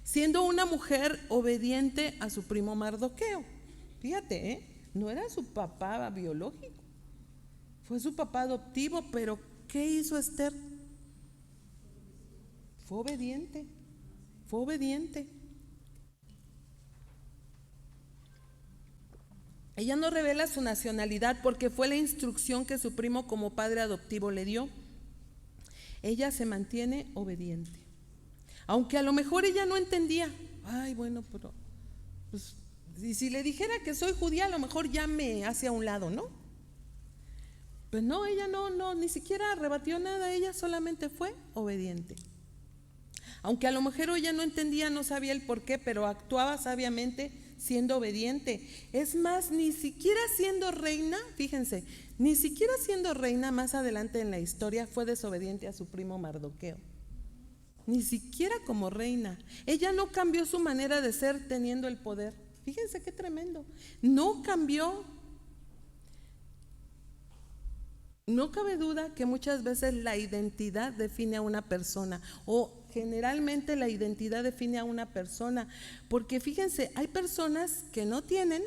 A: siendo una mujer obediente a su primo Mardoqueo. Fíjate, no era su papá biológico, fue su papá adoptivo, pero ¿qué hizo Esther? Fue obediente, fue obediente. Ella no revela su nacionalidad porque fue la instrucción que su primo como padre adoptivo le dio. Ella se mantiene obediente, aunque a lo mejor ella no entendía. Ay, bueno, pero pues, si le dijera que soy judía, a lo mejor ya me hace a un lado, ¿no? Pues no, ella no, ni siquiera rebatió nada, ella solamente fue obediente. Aunque a lo mejor ella no entendía, no sabía el por qué, pero actuaba sabiamente siendo obediente. Es más, ni siquiera siendo reina, fíjense, ni siquiera siendo reina más adelante en la historia fue desobediente a su primo Mardoqueo. Ni siquiera como reina. Ella no cambió su manera de ser teniendo el poder. Fíjense qué tremendo. No cambió. No cabe duda que muchas veces la identidad define a una persona, o generalmente la identidad define a una persona, porque fíjense, hay personas que no tienen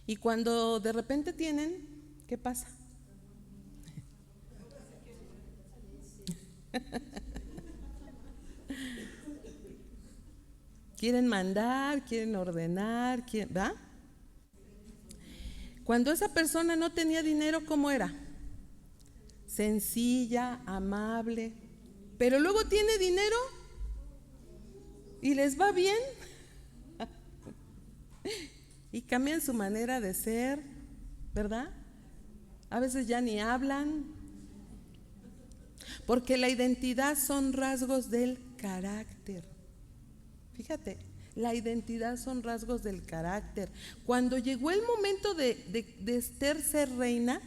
A: y cuando de repente tienen, ¿qué pasa? Quieren mandar, quieren ordenar, ¿va? Cuando esa persona no tenía dinero, ¿cómo era? Sencilla, amable. Pero luego tiene dinero y les va bien y cambian su manera de ser, ¿verdad? A veces ya ni hablan, porque la identidad son rasgos del carácter. Fíjate, la identidad son rasgos del carácter. Cuando llegó el momento de Esther ser reina,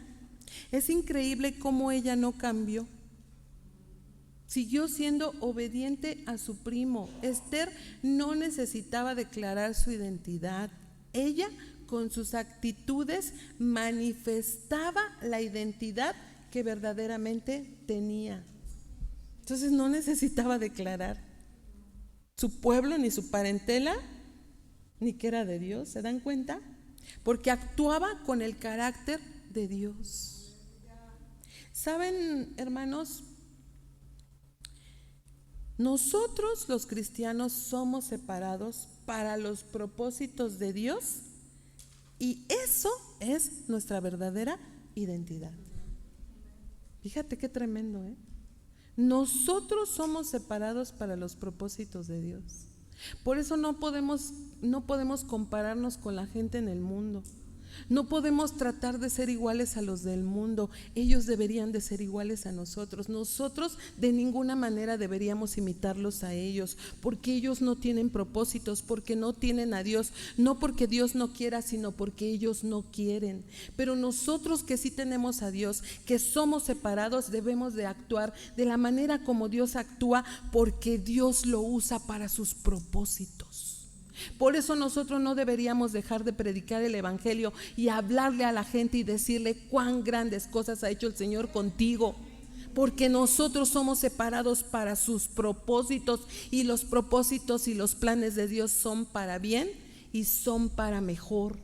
A: es increíble cómo ella no cambió. Siguió siendo obediente a su primo. Esther no necesitaba declarar su identidad. Ella, con sus actitudes, manifestaba la identidad que verdaderamente tenía. Entonces no necesitaba declarar su pueblo, ni su parentela, ni que era de Dios. ¿Se dan cuenta? Porque actuaba con el carácter de Dios. ¿Saben, hermanos? Nosotros los cristianos somos separados para los propósitos de Dios y eso es nuestra verdadera identidad. Fíjate qué tremendo, ¿eh? Nosotros somos separados para los propósitos de Dios. Por eso no podemos compararnos con la gente en el mundo. No podemos tratar de ser iguales a los del mundo. Ellos deberían de ser iguales a nosotros. Nosotros de ninguna manera deberíamos imitarlos a ellos, porque ellos no tienen propósitos, porque no tienen a Dios, no porque Dios no quiera, sino porque ellos no quieren. Pero nosotros que sí tenemos a Dios, que somos separados, debemos de actuar de la manera como Dios actúa, porque Dios lo usa para sus propósitos. Por eso nosotros no deberíamos dejar de predicar el evangelio y hablarle a la gente y decirle cuán grandes cosas ha hecho el Señor contigo, porque nosotros somos separados para sus propósitos, y los propósitos y los planes de Dios son para bien y son para mejor.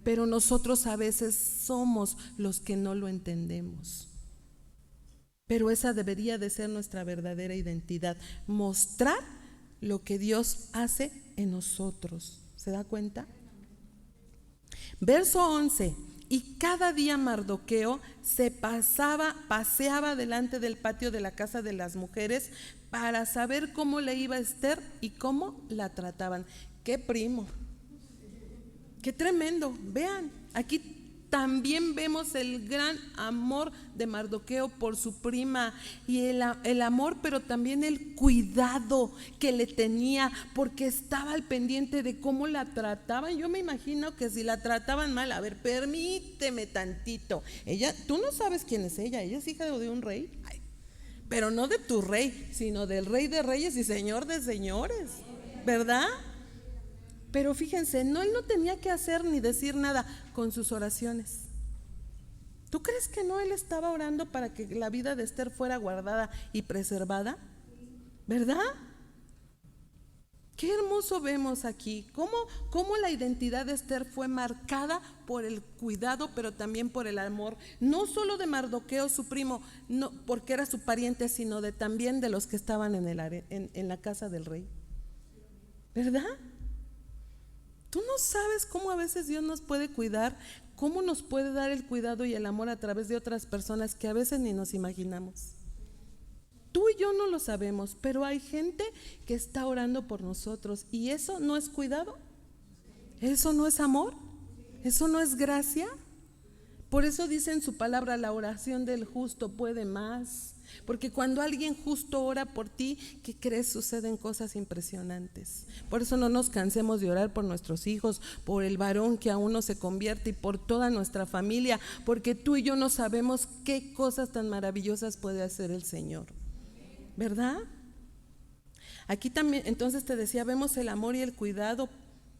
A: Pero nosotros a veces somos los que no lo entendemos. Pero esa debería de ser nuestra verdadera identidad, mostrar lo que Dios hace en nosotros. ¿Se da cuenta? Verso 11. Y cada día Mardoqueo se paseaba delante del patio de la casa de las mujeres para saber cómo le iba a Esther y cómo la trataban. ¡Qué primo! ¡Qué tremendo! Vean, aquí también vemos el gran amor de Mardoqueo por su prima, y el amor, pero también el cuidado que le tenía, porque estaba al pendiente de cómo la trataban. Yo me imagino que si la trataban mal, a ver, permíteme tantito, tú no sabes quién es ella es hija de un rey. Ay, pero no de tu rey, sino del Rey de Reyes y Señor de Señores, ¿verdad? Pero fíjense, él no tenía que hacer ni decir nada con sus oraciones. ¿Tú crees que no él estaba orando para que la vida de Esther fuera guardada y preservada? ¿Verdad? Qué hermoso vemos aquí, cómo la identidad de Esther fue marcada por el cuidado, pero también por el amor, no solo de Mardoqueo, su primo, no porque era su pariente, sino también de los que estaban en la casa del rey. ¿Verdad? Tú no sabes cómo a veces Dios nos puede cuidar, cómo nos puede dar el cuidado y el amor a través de otras personas que a veces ni nos imaginamos. Tú y yo no lo sabemos, pero hay gente que está orando por nosotros, y eso no es cuidado, eso no es amor, eso no es gracia. Por eso dice en su palabra, la oración del justo puede más. Porque cuando alguien justo ora por ti, ¿qué crees? Suceden cosas impresionantes. Por eso no nos cansemos de orar por nuestros hijos, por el varón que aún no se convierte y por toda nuestra familia, porque tú y yo no sabemos qué cosas tan maravillosas puede hacer el Señor, ¿verdad? Aquí también, entonces te decía, vemos el amor y el cuidado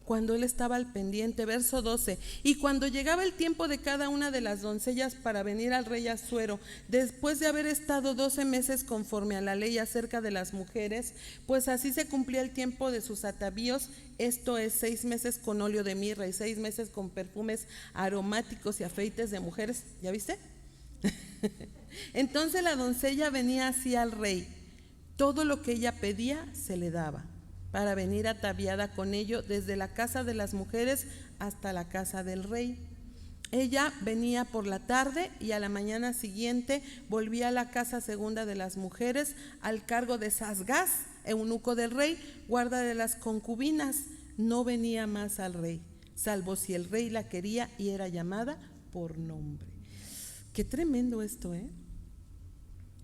A: cuando él estaba al pendiente. Verso 12. Y cuando llegaba el tiempo de cada una de las doncellas para venir al rey Asuero, después de haber estado 12 meses conforme a la ley acerca de las mujeres, pues así se cumplía el tiempo de sus atavíos, esto es 6 meses con óleo de mirra y 6 meses con perfumes aromáticos y afeites de mujeres. ¿Ya viste? Entonces la doncella venía así al rey. Todo lo que ella pedía se le daba, para venir ataviada con ello desde la casa de las mujeres hasta la casa del rey. Ella venía por la tarde y a la mañana siguiente volvía a la casa segunda de las mujeres al cargo de Sasgás, eunuco del rey, guarda de las concubinas. No venía más al rey, salvo si el rey la quería y era llamada por nombre. Qué tremendo esto, ¿eh?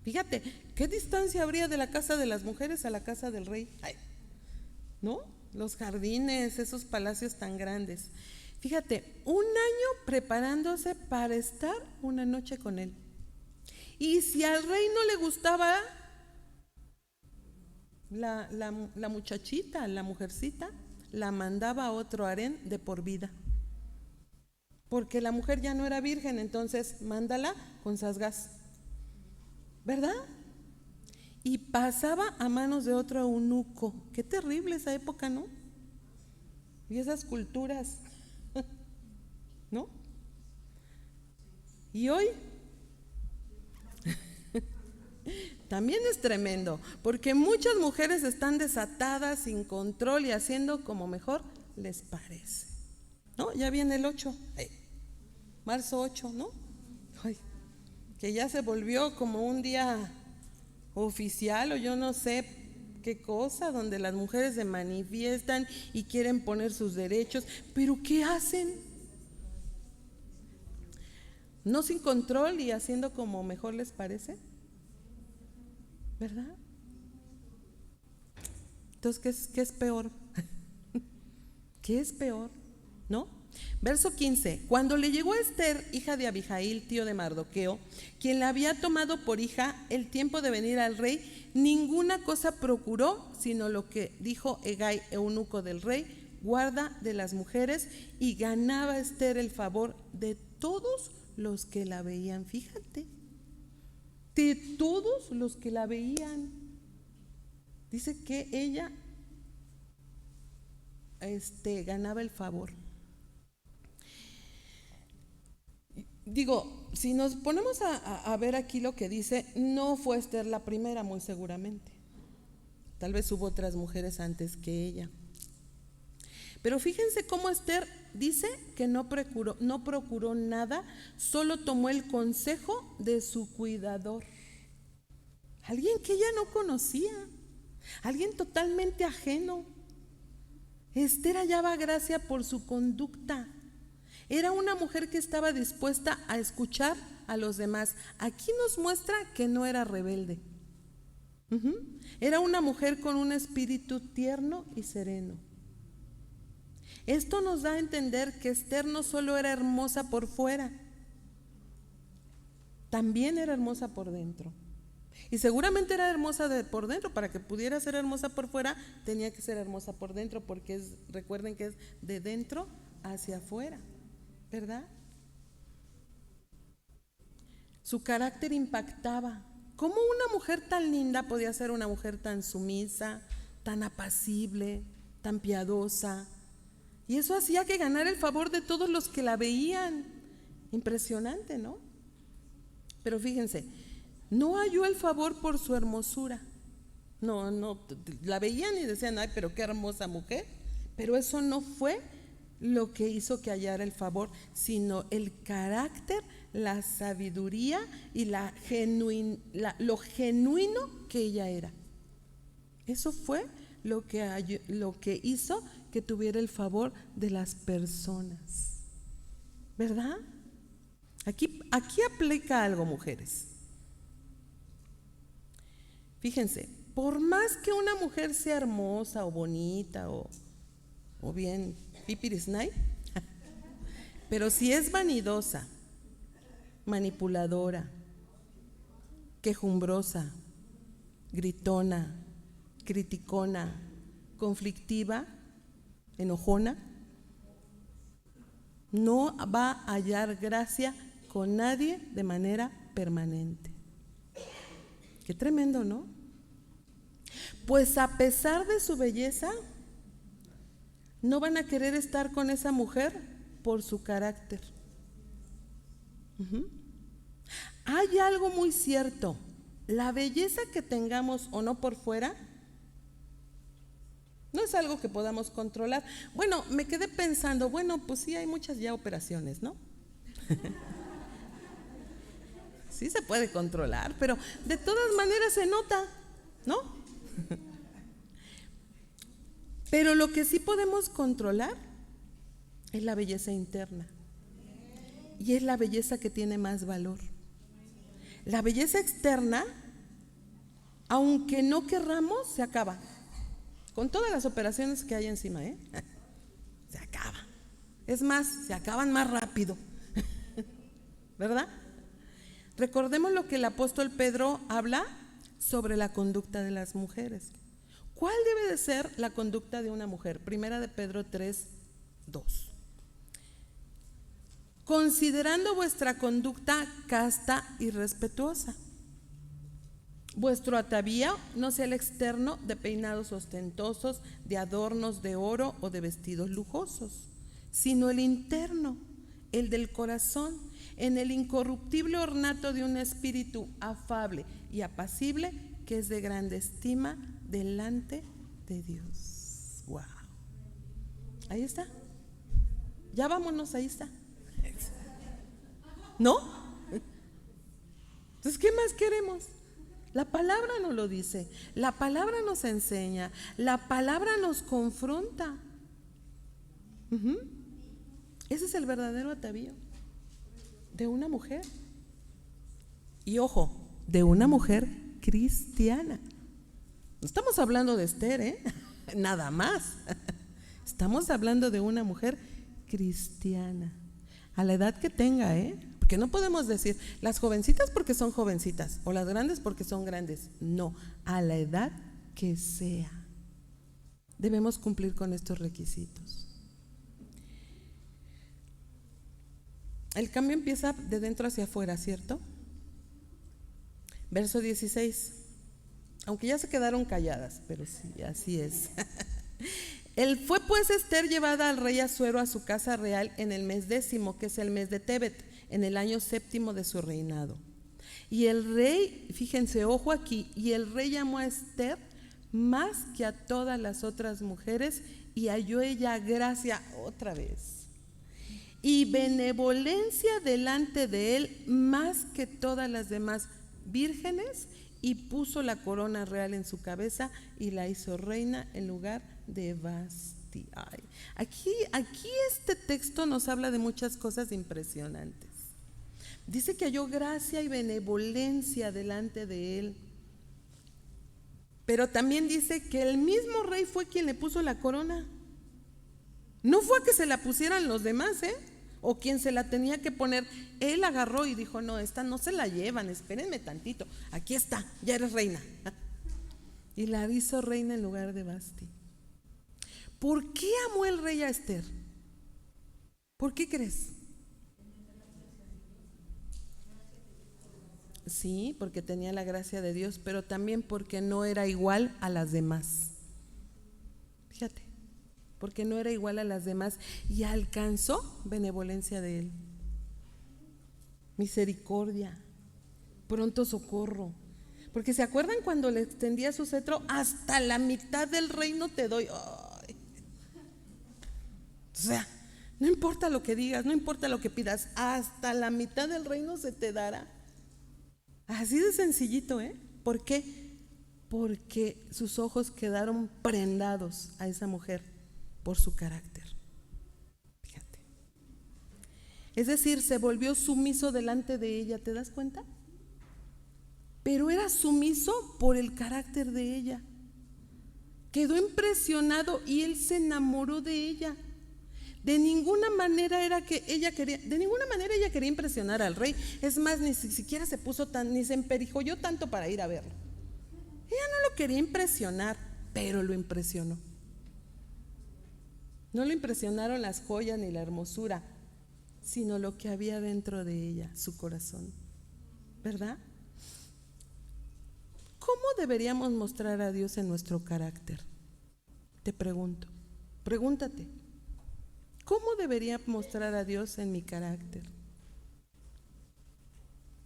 A: Fíjate, ¿qué distancia habría de la casa de las mujeres a la casa del rey? Ay, ¿no? Los jardines, esos palacios tan grandes. Fíjate, un año preparándose para estar una noche con él. Y si al rey no le gustaba la muchachita, la mujercita, la mandaba a otro harén de por vida. Porque la mujer ya no era virgen, entonces mándala con Sasgás, ¿verdad? Y pasaba a manos de otro eunuco. Qué terrible esa época, ¿no? Y esas culturas, ¿no? Y hoy también es tremendo, porque muchas mujeres están desatadas, sin control y haciendo como mejor les parece, ¿no? Ya viene el 8, marzo 8, ¿no? Ay, que ya se volvió como un día oficial o yo no sé qué cosa, donde las mujeres se manifiestan y quieren poner sus derechos, pero ¿qué hacen? No sin control y haciendo como mejor les parece, ¿verdad? Entonces, ¿qué es peor? ¿Qué es peor? ¿No? Verso 15. Cuando le llegó a Esther, hija de Abijail, tío de Mardoqueo, quien la había tomado por hija, el tiempo de venir al rey, ninguna cosa procuró, sino lo que dijo Hegai, eunuco del rey, guarda de las mujeres, y ganaba Esther el favor de todos los que la veían. Fíjate, de todos los que la veían. Dice que ella ganaba el favor. Digo, si nos ponemos a ver aquí lo que dice, no fue Esther la primera, muy seguramente. Tal vez hubo otras mujeres antes que ella. Pero fíjense cómo Esther dice que no procuró nada, solo tomó el consejo de su cuidador. Alguien que ella no conocía, alguien totalmente ajeno. Esther hallaba gracia por su conducta. Era una mujer que estaba dispuesta a escuchar a los demás. Aquí nos muestra que no era rebelde. Era una mujer con un espíritu tierno y sereno. Esto nos da a entender que Esther no solo era hermosa por fuera, también era hermosa por dentro. Y seguramente era hermosa por dentro. Para que pudiera ser hermosa por fuera, tenía que ser hermosa por dentro, porque recuerden que es de dentro hacia afuera, ¿verdad? Su carácter impactaba. ¿Cómo una mujer tan linda podía ser una mujer tan sumisa, tan apacible, tan piadosa? Y eso hacía que ganara el favor de todos los que la veían. Impresionante, ¿no? Pero fíjense, no halló el favor por su hermosura. No, la veían y decían, ay, pero qué hermosa mujer. Pero eso no fue lo que hizo que hallara el favor, sino el carácter, la sabiduría y lo genuino que ella era. Eso fue lo que hizo que tuviera el favor de las personas, ¿verdad? Aquí aplica algo, mujeres. Fíjense, por más que una mujer sea hermosa o bonita o bien pipirisnay, pero si es vanidosa, manipuladora, quejumbrosa, gritona, criticona, conflictiva, enojona, no va a hallar gracia con nadie de manera permanente. Qué tremendo, ¿no? Pues a pesar de su belleza, no van a querer estar con esa mujer por su carácter. Hay algo muy cierto, la belleza que tengamos o no por fuera no es algo que podamos controlar. Bueno, me quedé pensando, bueno, pues sí hay muchas ya operaciones, ¿no? Sí se puede controlar, pero de todas maneras se nota, ¿no? Pero lo que sí podemos controlar es la belleza interna. Y es la belleza que tiene más valor. La belleza externa, aunque no querramos, se acaba. Con todas las operaciones que hay encima, ¿eh? Se acaba. Es más, se acaban más rápido. ¿Verdad? Recordemos lo que el apóstol Pedro habla sobre la conducta de las mujeres. ¿Cuál debe de ser la conducta de una mujer? Primera de Pedro 3:2. Considerando vuestra conducta casta y respetuosa. Vuestro atavío no sea el externo de peinados ostentosos, de adornos de oro o de vestidos lujosos, sino el interno, el del corazón, en el incorruptible ornato de un espíritu afable y apacible, que es de grande estima delante de Dios. Wow. Ahí está. Ya vámonos, ahí está. ¿No? Entonces, ¿qué más queremos? La palabra nos lo dice, la palabra nos enseña, la palabra nos confronta. Ese es el verdadero atavío de una mujer. Y ojo, de una mujer cristiana. No estamos hablando de Esther, ¿eh? Nada más. Estamos hablando de una mujer cristiana. A la edad que tenga, ¿eh? Porque no podemos decir las jovencitas porque son jovencitas o las grandes porque son grandes. No, a la edad que sea. Debemos cumplir con estos requisitos. El cambio empieza de dentro hacia afuera, ¿cierto? Verso 16. Aunque ya se quedaron calladas, pero sí, así es. Fue pues Esther llevada al rey Asuero a su casa real en el mes 10, que es el mes de Tebet, en el año 7 de su reinado. Y el rey, fíjense, ojo aquí, y el rey llamó a Esther más que a todas las otras mujeres y halló ella gracia otra vez y benevolencia delante de él más que todas las demás vírgenes, y puso la corona real en su cabeza y la hizo reina en lugar de Vasti. Ay, aquí este texto nos habla de muchas cosas impresionantes. Dice que halló gracia y benevolencia delante de él, pero también dice que el mismo rey fue quien le puso la corona. No fue a que se la pusieran los demás, o quien se la tenía que poner. Él agarró y dijo: no, esta no se la llevan, espérenme tantito, aquí está, ya eres reina. Y la hizo reina en lugar de Vasti. ¿Por qué amó el rey a Esther? ¿Por qué crees? Sí, porque tenía la gracia de Dios, pero también porque no era igual a las demás. Fíjate, porque no era igual a las demás y alcanzó benevolencia de él, misericordia, pronto socorro. Porque ¿se acuerdan cuando le extendía su cetro? Hasta la mitad del reino te doy. Ay. O sea, no importa lo que digas, no importa lo que pidas, hasta la mitad del reino se te dará. Así de sencillito, ¿eh? ¿Por qué? Porque sus ojos quedaron prendados a esa mujer por su carácter. Fíjate. Es decir, se volvió sumiso delante de ella, ¿te das cuenta? Pero era sumiso por el carácter de ella. Quedó impresionado y él se enamoró de ella. De ninguna manera ella quería impresionar al rey. Es más, ni siquiera se puso ni se emperijolló tanto para ir a verlo. Ella no lo quería impresionar, pero lo impresionó. No lo impresionaron las joyas ni la hermosura, sino lo que había dentro de ella, su corazón. ¿Verdad? ¿Cómo deberíamos mostrar a Dios en nuestro carácter? Te pregunto, pregúntate. ¿Cómo debería mostrar a Dios en mi carácter?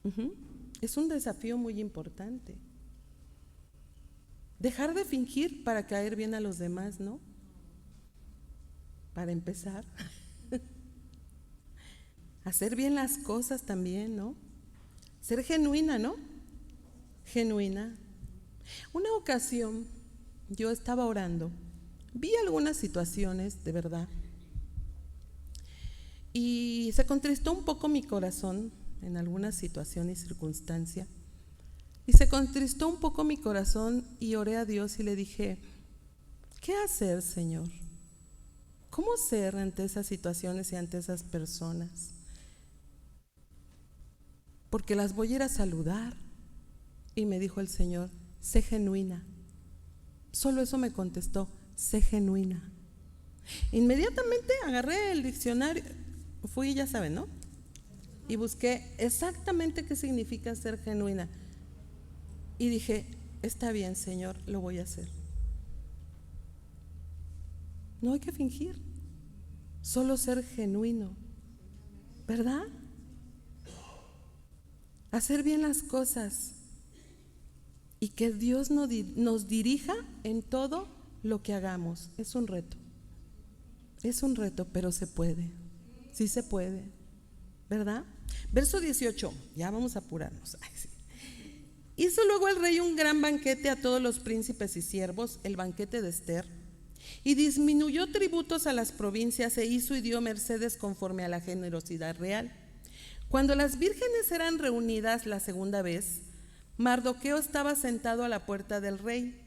A: Ujú. Es un desafío muy importante. Dejar de fingir para caer bien a los demás, ¿no? Para empezar, hacer bien las cosas también, ¿no? Ser genuina, ¿no? Genuina. Una ocasión yo estaba orando, vi algunas situaciones de verdad y se contristó un poco mi corazón en algunas situaciones y circunstancias. Y se contristó un poco mi corazón y oré a Dios y le dije, ¿qué hacer, Señor? ¿Cómo ser ante esas situaciones y ante esas personas? Porque las voy a ir a saludar. Y me dijo el Señor, sé genuina. Solo eso me contestó, sé genuina. Inmediatamente agarré el diccionario, fui, ya saben, ¿no? Y busqué exactamente qué significa ser genuina. Y dije, está bien, Señor, lo voy a hacer. No hay que fingir, solo ser genuino, ¿verdad? Hacer bien las cosas y que Dios nos dirija en todo lo que hagamos. Es un reto, pero se puede, sí se puede, ¿verdad? Verso 18, ya vamos a apurarnos. Ay, sí. Hizo luego el rey un gran banquete a todos los príncipes y siervos, el banquete de Ester, y disminuyó tributos a las provincias e hizo y dio mercedes conforme a la generosidad real. Cuando las vírgenes eran reunidas la segunda vez, Mardoqueo estaba sentado a la puerta del rey,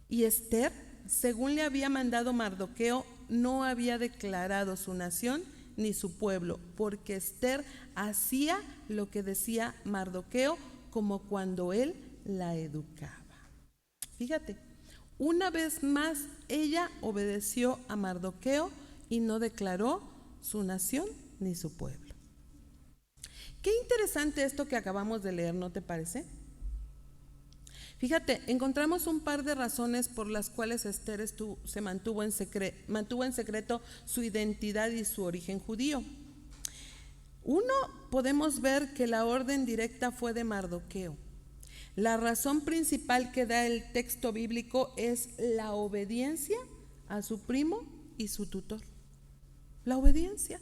A: y Ester, según le había mandado Mardoqueo, no había declarado su nación ni su pueblo, porque Ester hacía lo que decía Mardoqueo, como cuando él la educaba. Fíjate, una vez más ella obedeció a Mardoqueo y no declaró su nación ni su pueblo. Qué interesante esto que acabamos de leer, ¿no te parece? Fíjate, encontramos un par de razones por las cuales Ester mantuvo en secreto su identidad y su origen judío. Uno, podemos ver que la orden directa fue de Mardoqueo. La razón principal que da el texto bíblico es la obediencia a su primo y su tutor. La obediencia.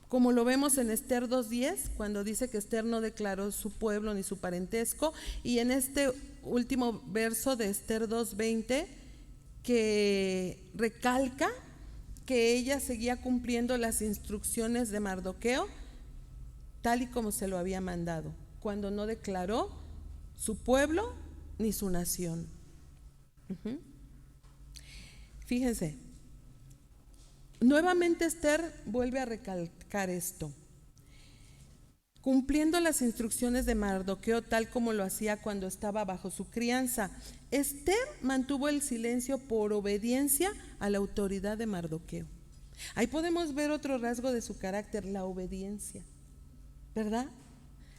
A: Como lo vemos en Ester 2:10, cuando dice que Ester no declaró su pueblo ni su parentesco, y en este último verso de Ester 2:20, que recalca que ella seguía cumpliendo las instrucciones de Mardoqueo, tal y como se lo había mandado, cuando no declaró su pueblo ni su nación. Fíjense, nuevamente Ester vuelve a recalcar esto, cumpliendo las instrucciones de Mardoqueo tal como lo hacía cuando estaba bajo su crianza. Ester mantuvo el silencio por obediencia a la autoridad de Mardoqueo. Ahí podemos ver otro rasgo de su carácter, la obediencia, ¿verdad?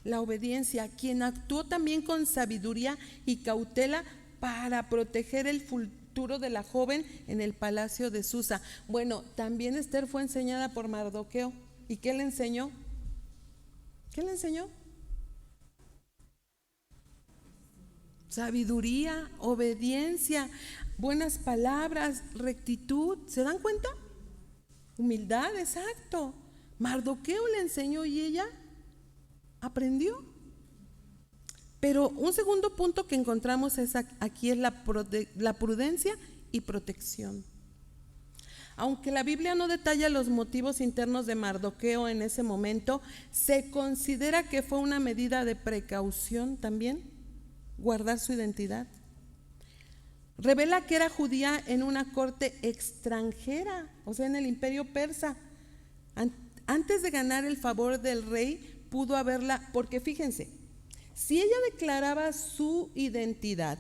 A: La obediencia, quien actuó también con sabiduría y cautela para proteger el futuro de la joven en el palacio de Susa. Bueno, también Ester fue enseñada por Mardoqueo. ¿Y qué le enseñó? ¿Qué le enseñó? Sabiduría, obediencia, buenas palabras, rectitud. ¿Se dan cuenta? Humildad, exacto. Mardoqueo le enseñó y ella aprendió. Pero un segundo punto que encontramos aquí es la prudencia y protección. Aunque la Biblia no detalla los motivos internos de Mardoqueo en ese momento, se considera que fue una medida de precaución también, guardar su identidad. Revela que era judía en una corte extranjera, o sea, en el imperio persa. Antes de ganar el favor del rey, pudo haberla, porque fíjense, si ella declaraba su identidad,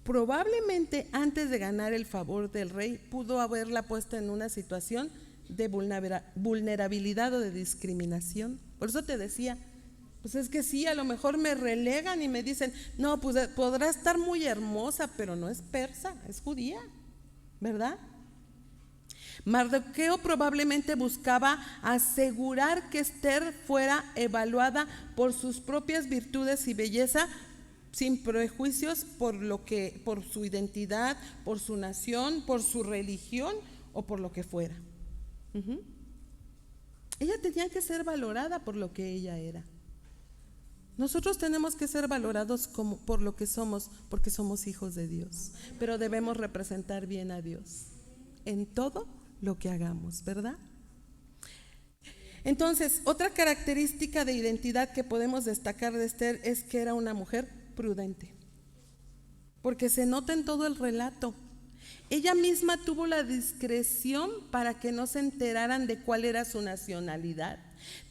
A: probablemente antes de ganar el favor del rey, pudo haberla puesto en una situación de vulnerabilidad o de discriminación. Por eso te decía, pues es que sí, a lo mejor me relegan y me dicen, no, pues podrá estar muy hermosa, pero no es persa, es judía, ¿verdad? Mardoqueo probablemente buscaba asegurar que Esther fuera evaluada por sus propias virtudes y belleza, sin prejuicios por su identidad, por su nación, por su religión o por lo que fuera. Ella tenía que ser valorada por lo que ella era. Nosotros tenemos que ser valorados por lo que somos, porque somos hijos de Dios, pero debemos representar bien a Dios en todo lo que hagamos, ¿verdad? Entonces, otra característica de identidad que podemos destacar de Esther es que era una mujer prudente, porque se nota en todo el relato. Ella misma tuvo la discreción para que no se enteraran de cuál era su nacionalidad,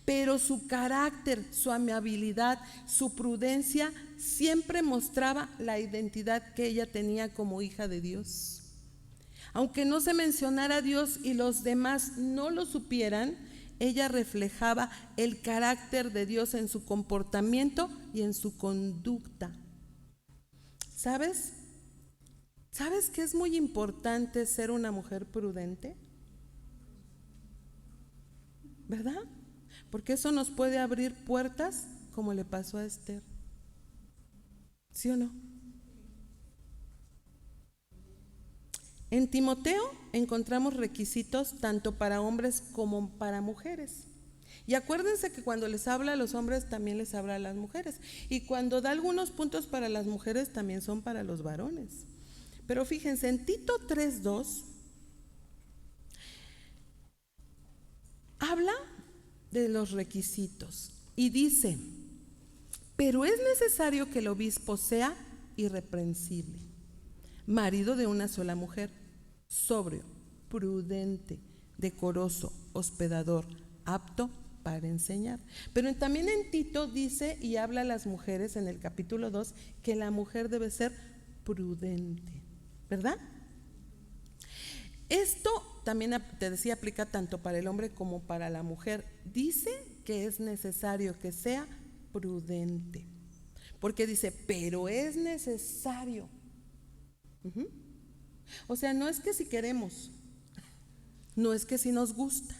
A: pero su carácter, su amabilidad, su prudencia siempre mostraba la identidad que ella tenía como hija de Dios. Aunque no se mencionara a Dios y los demás no lo supieran, ella reflejaba el carácter de Dios en su comportamiento y en su conducta. ¿Sabes? ¿Sabes que es muy importante ser una mujer prudente? ¿Verdad? Porque eso nos puede abrir puertas como le pasó a Esther. ¿Sí o no? En Timoteo encontramos requisitos tanto para hombres como para mujeres. Y acuérdense que cuando les habla a los hombres también les habla a las mujeres. Y cuando da algunos puntos para las mujeres también son para los varones. Pero fíjense, en Tito 3:2 habla de los requisitos y dice: pero es necesario que el obispo sea irreprensible, marido de una sola mujer, sobrio, prudente, decoroso, hospedador, apto para enseñar. Pero también en Tito dice y habla a las mujeres en el capítulo 2 que la mujer debe ser prudente, ¿verdad? Esto también te decía aplica tanto para el hombre como para la mujer. Dice que es necesario que sea prudente, porque dice, pero es necesario. O sea, no es que si queremos, no es que si nos gusta,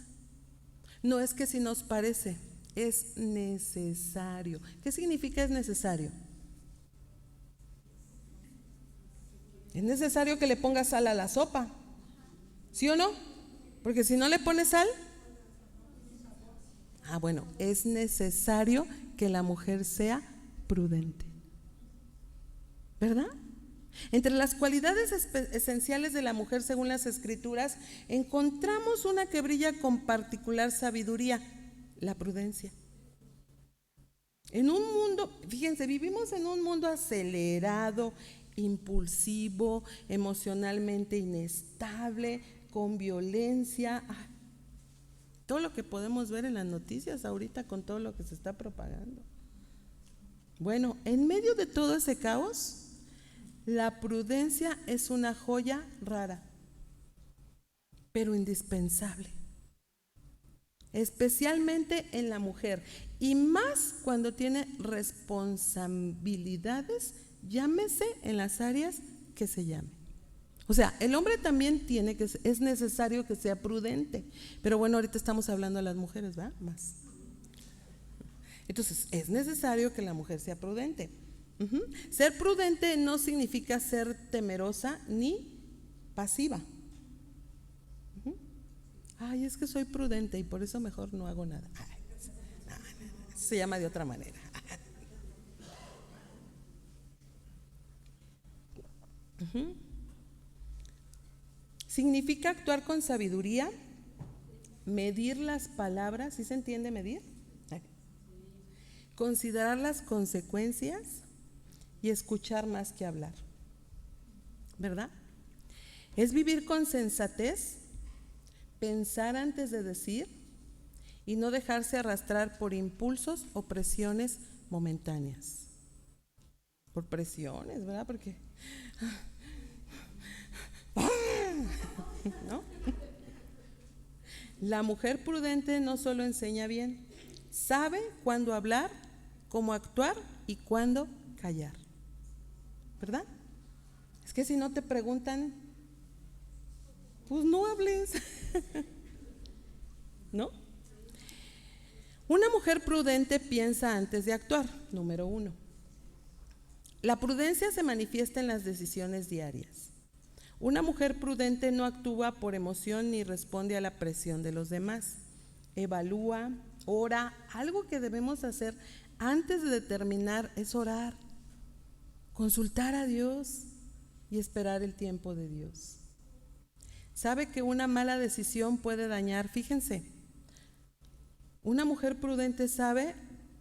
A: no es que si nos parece, es necesario. ¿Qué significa es necesario? Es necesario que le pongas sal a la sopa, ¿sí o no? Porque si no le pones sal, bueno, es necesario que la mujer sea prudente, ¿verdad? Entre las cualidades esenciales de la mujer según las escrituras encontramos una que brilla con particular sabiduría: la prudencia. En un mundo, fíjense, vivimos en un mundo acelerado, impulsivo, emocionalmente inestable, con violencia, todo lo que podemos ver en las noticias ahorita con todo lo que se está propagando. Bueno, en medio de todo ese caos, la prudencia es una joya rara, pero indispensable, especialmente en la mujer, y más cuando tiene responsabilidades, llámese en las áreas que se llame. O sea, el hombre también es necesario que sea prudente, pero bueno, ahorita estamos hablando de las mujeres, ¿va? Más. Entonces, es necesario que la mujer sea prudente. Ser prudente no significa ser temerosa ni pasiva. Es que soy prudente y por eso mejor no hago nada. Se llama de otra manera. Significa actuar con sabiduría, medir las palabras. ¿Sí se entiende medir? Considerar las consecuencias y escuchar más que hablar, ¿verdad? Es vivir con sensatez, pensar antes de decir y no dejarse arrastrar por impulsos o presiones momentáneas. Por presiones, ¿verdad? Porque ¿no? La mujer prudente no solo enseña bien, sabe cuándo hablar, cómo actuar y cuándo callar, ¿verdad? Es que si no te preguntan, Pues no hables, ¿no? Una mujer prudente piensa antes de actuar, número 1. La prudencia se manifiesta en las decisiones diarias. Una mujer prudente no actúa por emoción ni responde a la presión de los demás. Evalúa, ora. Algo que debemos hacer antes de determinar es orar, consultar a Dios y esperar el tiempo de Dios. Sabe que una mala decisión puede dañar, fíjense, una mujer prudente sabe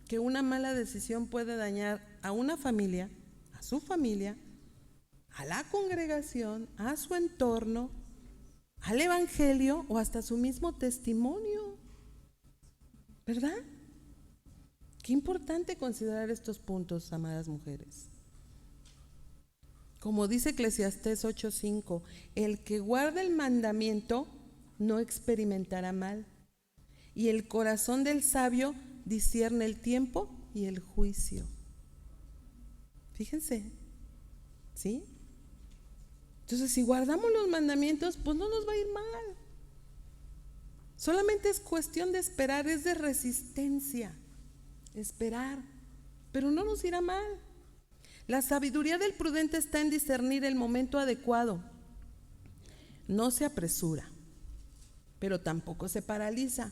A: que una mala decisión puede dañar a una familia, a su familia, a la congregación, a su entorno, al evangelio o hasta su mismo testimonio, ¿verdad? Qué importante considerar estos puntos, amadas mujeres. Como dice Eclesiastés 8:5, el que guarda el mandamiento no experimentará mal, y el corazón del sabio discierne el tiempo y el juicio. Fíjense, ¿sí? Entonces, si guardamos los mandamientos, pues no nos va a ir mal. Solamente es cuestión de esperar, es de resistencia, esperar, pero no nos irá mal. La sabiduría del prudente está en discernir el momento adecuado. No se apresura, pero tampoco se paraliza.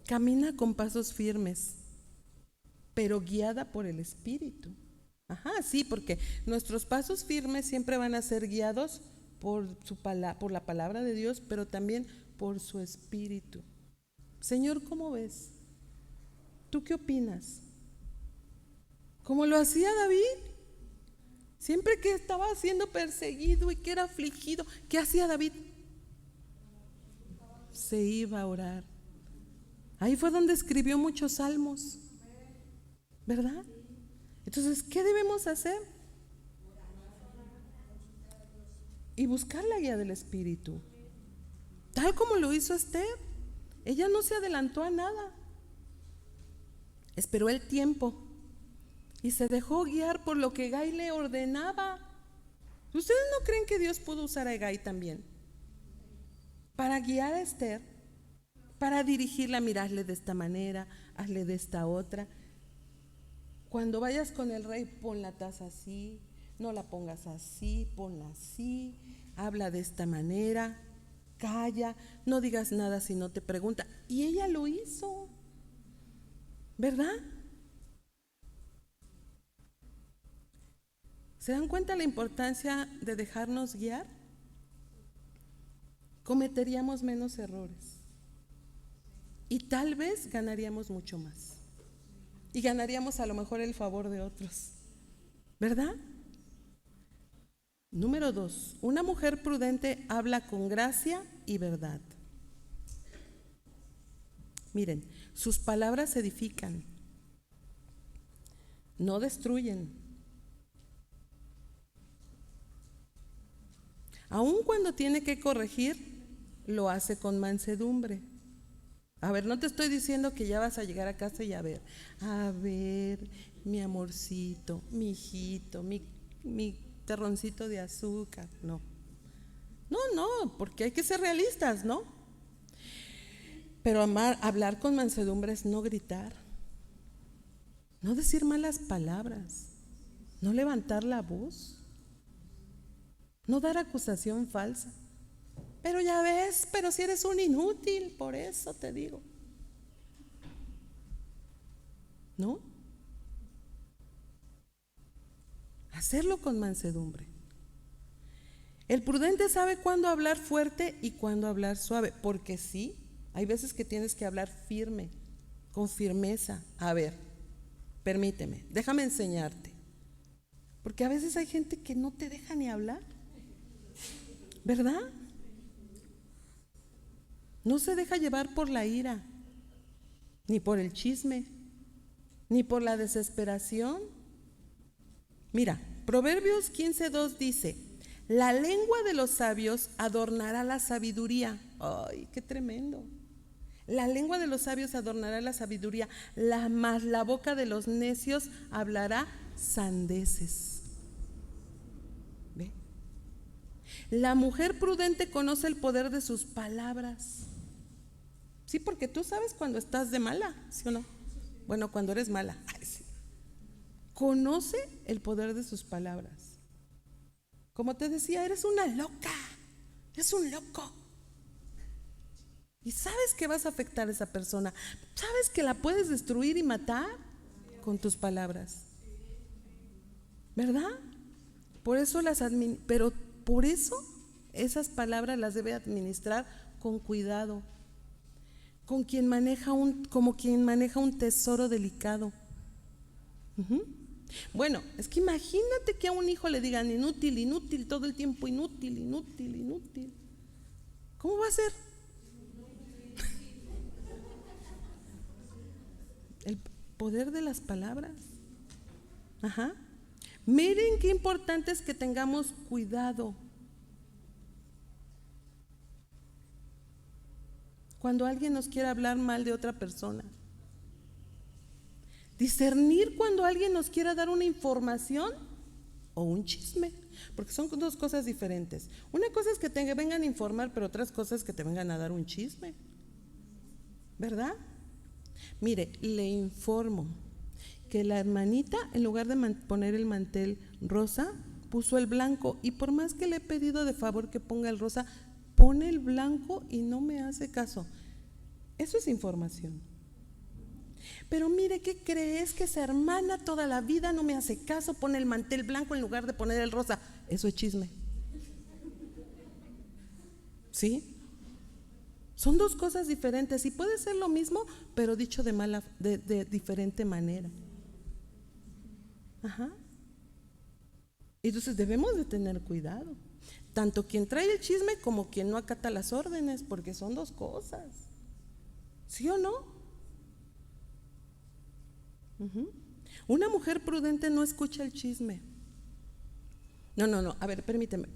A: Camina con pasos firmes, pero guiada por el Espíritu. Sí, porque nuestros pasos firmes siempre van a ser guiados por la palabra de Dios, pero también por su Espíritu. Señor, ¿cómo ves? ¿Tú qué opinas? Como lo hacía David, siempre que estaba siendo perseguido y que era afligido, ¿qué hacía David? Se iba a orar. Ahí fue donde escribió muchos salmos, ¿verdad? Entonces, ¿qué debemos hacer? Y buscar la guía del Espíritu, tal como lo hizo Esther. Ella no se adelantó a nada, esperó el tiempo y se dejó guiar por lo que Hegai le ordenaba. ¿Ustedes no creen que Dios pudo usar a Hegai también para guiar a Esther, para dirigirla? Mira, hazle de esta manera, hazle de esta otra. Cuando vayas con el rey, pon la taza así, no la pongas así, ponla así, habla de esta manera, calla, no digas nada si no te pregunta. Y ella lo hizo, ¿verdad? ¿Se dan cuenta la importancia de dejarnos guiar? Cometeríamos menos errores y tal vez ganaríamos mucho más. Y ganaríamos a lo mejor el favor de otros, ¿verdad? Número 2, una mujer prudente habla con gracia y verdad. Miren, sus palabras edifican, no destruyen. Aun cuando tiene que corregir, lo hace con mansedumbre. A ver, no te estoy diciendo que ya vas a llegar a casa y a ver, mi amorcito, mi hijito, mi terroncito de azúcar. No, porque hay que ser realistas, ¿no? Pero hablar con mansedumbre es no gritar, no decir malas palabras, no levantar la voz, no dar acusación falsa. Pero ya ves, pero si eres un inútil, por eso te digo. ¿No? Hacerlo con mansedumbre. El prudente sabe cuándo hablar fuerte y cuándo hablar suave, porque sí, hay veces que tienes que hablar firme, con firmeza. A ver, permíteme, déjame enseñarte. Porque a veces hay gente que no te deja ni hablar, ¿verdad? No se deja llevar por la ira, ni por el chisme, ni por la desesperación. Mira, Proverbios 15:2 dice: la lengua de los sabios adornará la sabiduría. Ay, qué tremendo. La lengua de los sabios adornará la sabiduría, mas la boca de los necios hablará sandeces. ¿Ve? La mujer prudente conoce el poder de sus palabras. Sí, porque tú sabes cuando estás de mala, ¿sí o no? Bueno, cuando eres mala. Ay, sí. Conoce el poder de sus palabras. Como te decía, eres una loca, eres un loco. Y sabes que vas a afectar a esa persona. Sabes que la puedes destruir y matar con tus palabras, ¿verdad? Por eso pero por eso esas palabras las debe administrar con cuidado, como quien maneja un tesoro delicado. Bueno, es que imagínate que a un hijo le digan inútil, inútil, todo el tiempo inútil, inútil, inútil. ¿Cómo va a ser? El poder de las palabras. Ajá. Miren qué importante es que tengamos cuidado cuando alguien nos quiere hablar mal de otra persona. Discernir cuando alguien nos quiera dar una información o un chisme, porque son dos cosas diferentes. Una cosa es que te vengan a informar, pero otras cosas es que te vengan a dar un chisme, ¿verdad? Mire, le informo que la hermanita, en lugar de poner el mantel rosa, puso el blanco, y por más que le he pedido de favor que ponga el rosa, pone el blanco y no me hace caso. Eso es información. Pero mire, ¿qué crees? Que esa hermana toda la vida no me hace caso, pone el mantel blanco en lugar de poner el rosa. Eso es chisme. ¿Sí? Son dos cosas diferentes y puede ser lo mismo, pero dicho de diferente manera. Ajá. Entonces debemos de tener cuidado, tanto quien trae el chisme como quien no acata las órdenes, porque son dos cosas. ¿Sí o no? Una mujer prudente no escucha el chisme. No, a ver, permíteme.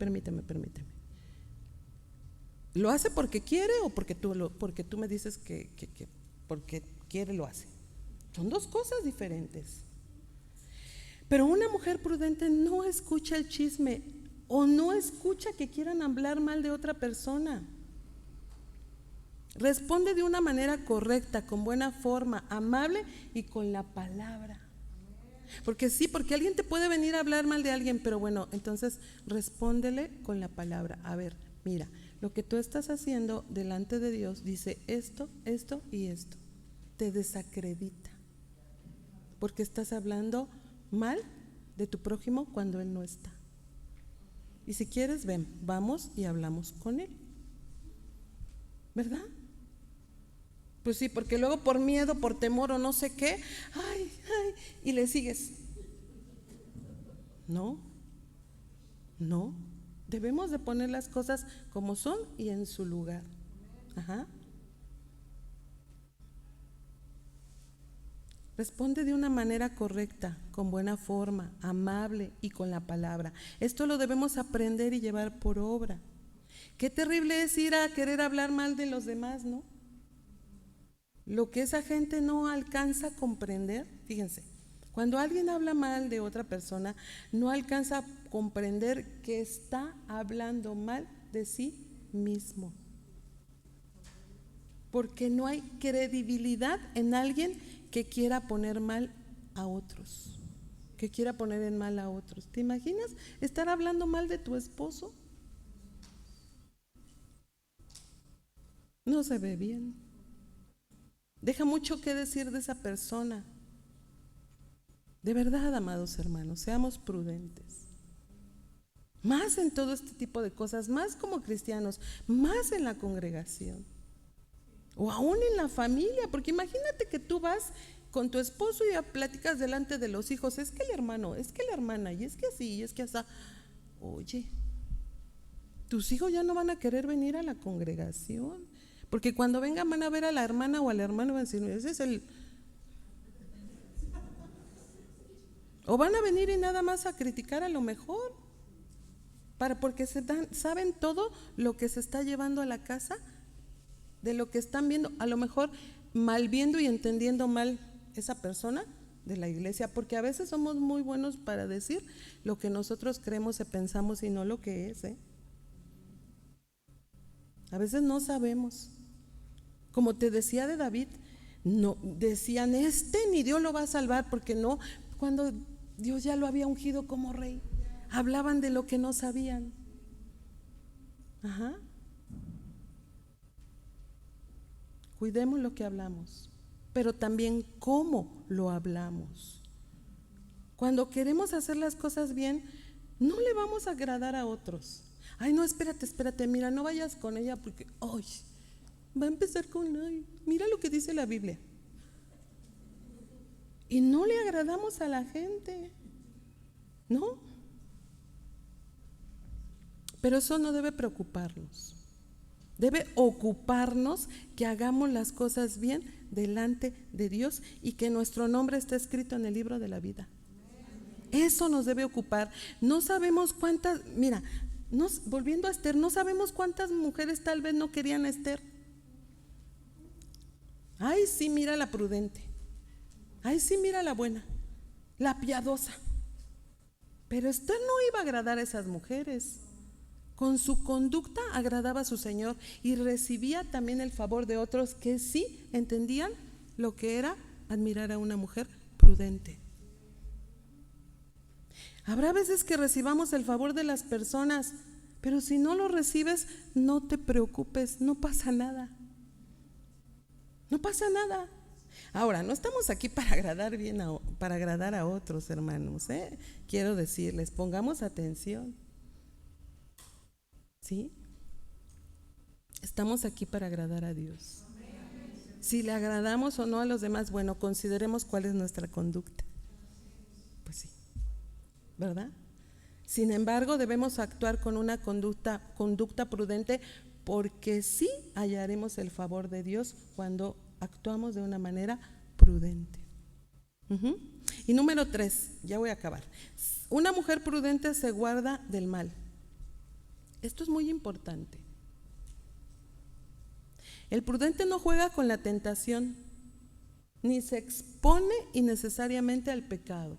A: ¿Lo hace porque quiere o porque tú me dices que porque quiere lo hace? Son dos cosas diferentes. Pero una mujer prudente no escucha el chisme o no escucha que quieran hablar mal de otra persona. Responde de una manera correcta, con buena forma, amable y con la palabra. Porque sí, porque alguien te puede venir a hablar mal de alguien, pero bueno, entonces respóndele con la palabra. A ver, mira, lo que tú estás haciendo delante de Dios dice esto, esto y esto. Te desacredita, porque estás hablando mal de tu prójimo cuando él no está. Y si quieres, ven, vamos y hablamos con él, ¿verdad? Pues sí, porque luego por miedo, por temor o no sé qué, ay, y le sigues. No, debemos de poner las cosas como son y en su lugar. Ajá. Responde de una manera correcta, con buena forma, amable y con la palabra. Esto lo debemos aprender y llevar por obra. Qué terrible es ir a querer hablar mal de los demás, ¿no? Lo que esa gente no alcanza a comprender, fíjense, cuando alguien habla mal de otra persona, no alcanza a comprender que está hablando mal de sí mismo. Porque no hay credibilidad en alguien que quiera poner mal a otros, que quiera poner en mal a otros. ¿Te imaginas estar hablando mal de tu esposo? No se ve bien. Deja mucho que decir de esa persona. De verdad, amados hermanos, seamos prudentes. Más en todo este tipo de cosas, más como cristianos, más en la congregación. O aún en la familia, porque imagínate que tú vas con tu esposo y platicas delante de los hijos, es que el hermano, es que la hermana, y es que así, y es que así. Oye, tus hijos ya no van a querer venir a la congregación, porque cuando vengan van a ver a la hermana o al hermano y van a decir, ese es el... O van a venir y nada más a criticar a lo mejor, porque saben todo lo que se está llevando a la casa, de lo que están viendo, a lo mejor mal viendo y entendiendo mal esa persona de la iglesia, porque a veces somos muy buenos para decir lo que nosotros creemos y pensamos y no lo que es, A veces no sabemos. Como te decía de David, no decían, ni Dios lo va a salvar, porque no, cuando Dios ya lo había ungido como rey, hablaban de lo que no sabían. Ajá. Cuidemos lo que hablamos, pero también cómo lo hablamos. Cuando queremos hacer las cosas bien, no le vamos a agradar a otros. Ay, no, espérate, mira, no vayas con ella porque hoy va a empezar con, ay, mira lo que dice la Biblia. Y no le agradamos a la gente, ¿no? Pero eso no debe preocuparnos. Debe ocuparnos que hagamos las cosas bien delante de Dios y que nuestro nombre esté escrito en el libro de la vida. Eso nos debe ocupar. No sabemos cuántas, mira, volviendo a Esther, no sabemos cuántas mujeres tal vez no querían a Esther. Ay, sí, mira la prudente. Ay, sí, mira la buena, la piadosa. Pero Esther no iba a agradar a esas mujeres. Con su conducta agradaba a su Señor y recibía también el favor de otros que sí entendían lo que era admirar a una mujer prudente. Habrá veces que recibamos el favor de las personas, pero si no lo recibes, no te preocupes, no pasa nada. No pasa nada. Ahora, no estamos aquí para agradar a otros, hermanos, ¿eh? Quiero decirles, pongamos atención. ¿Sí? Estamos aquí para agradar a Dios. Si le agradamos o no a los demás, bueno, consideremos cuál es nuestra conducta. Pues sí, ¿verdad? Sin embargo, debemos actuar con una conducta prudente, porque sí hallaremos el favor de Dios cuando actuamos de una manera prudente. Y número 3, ya voy a acabar. Una mujer prudente se guarda del mal. Esto es muy importante. El prudente no juega con la tentación, ni se expone innecesariamente al pecado.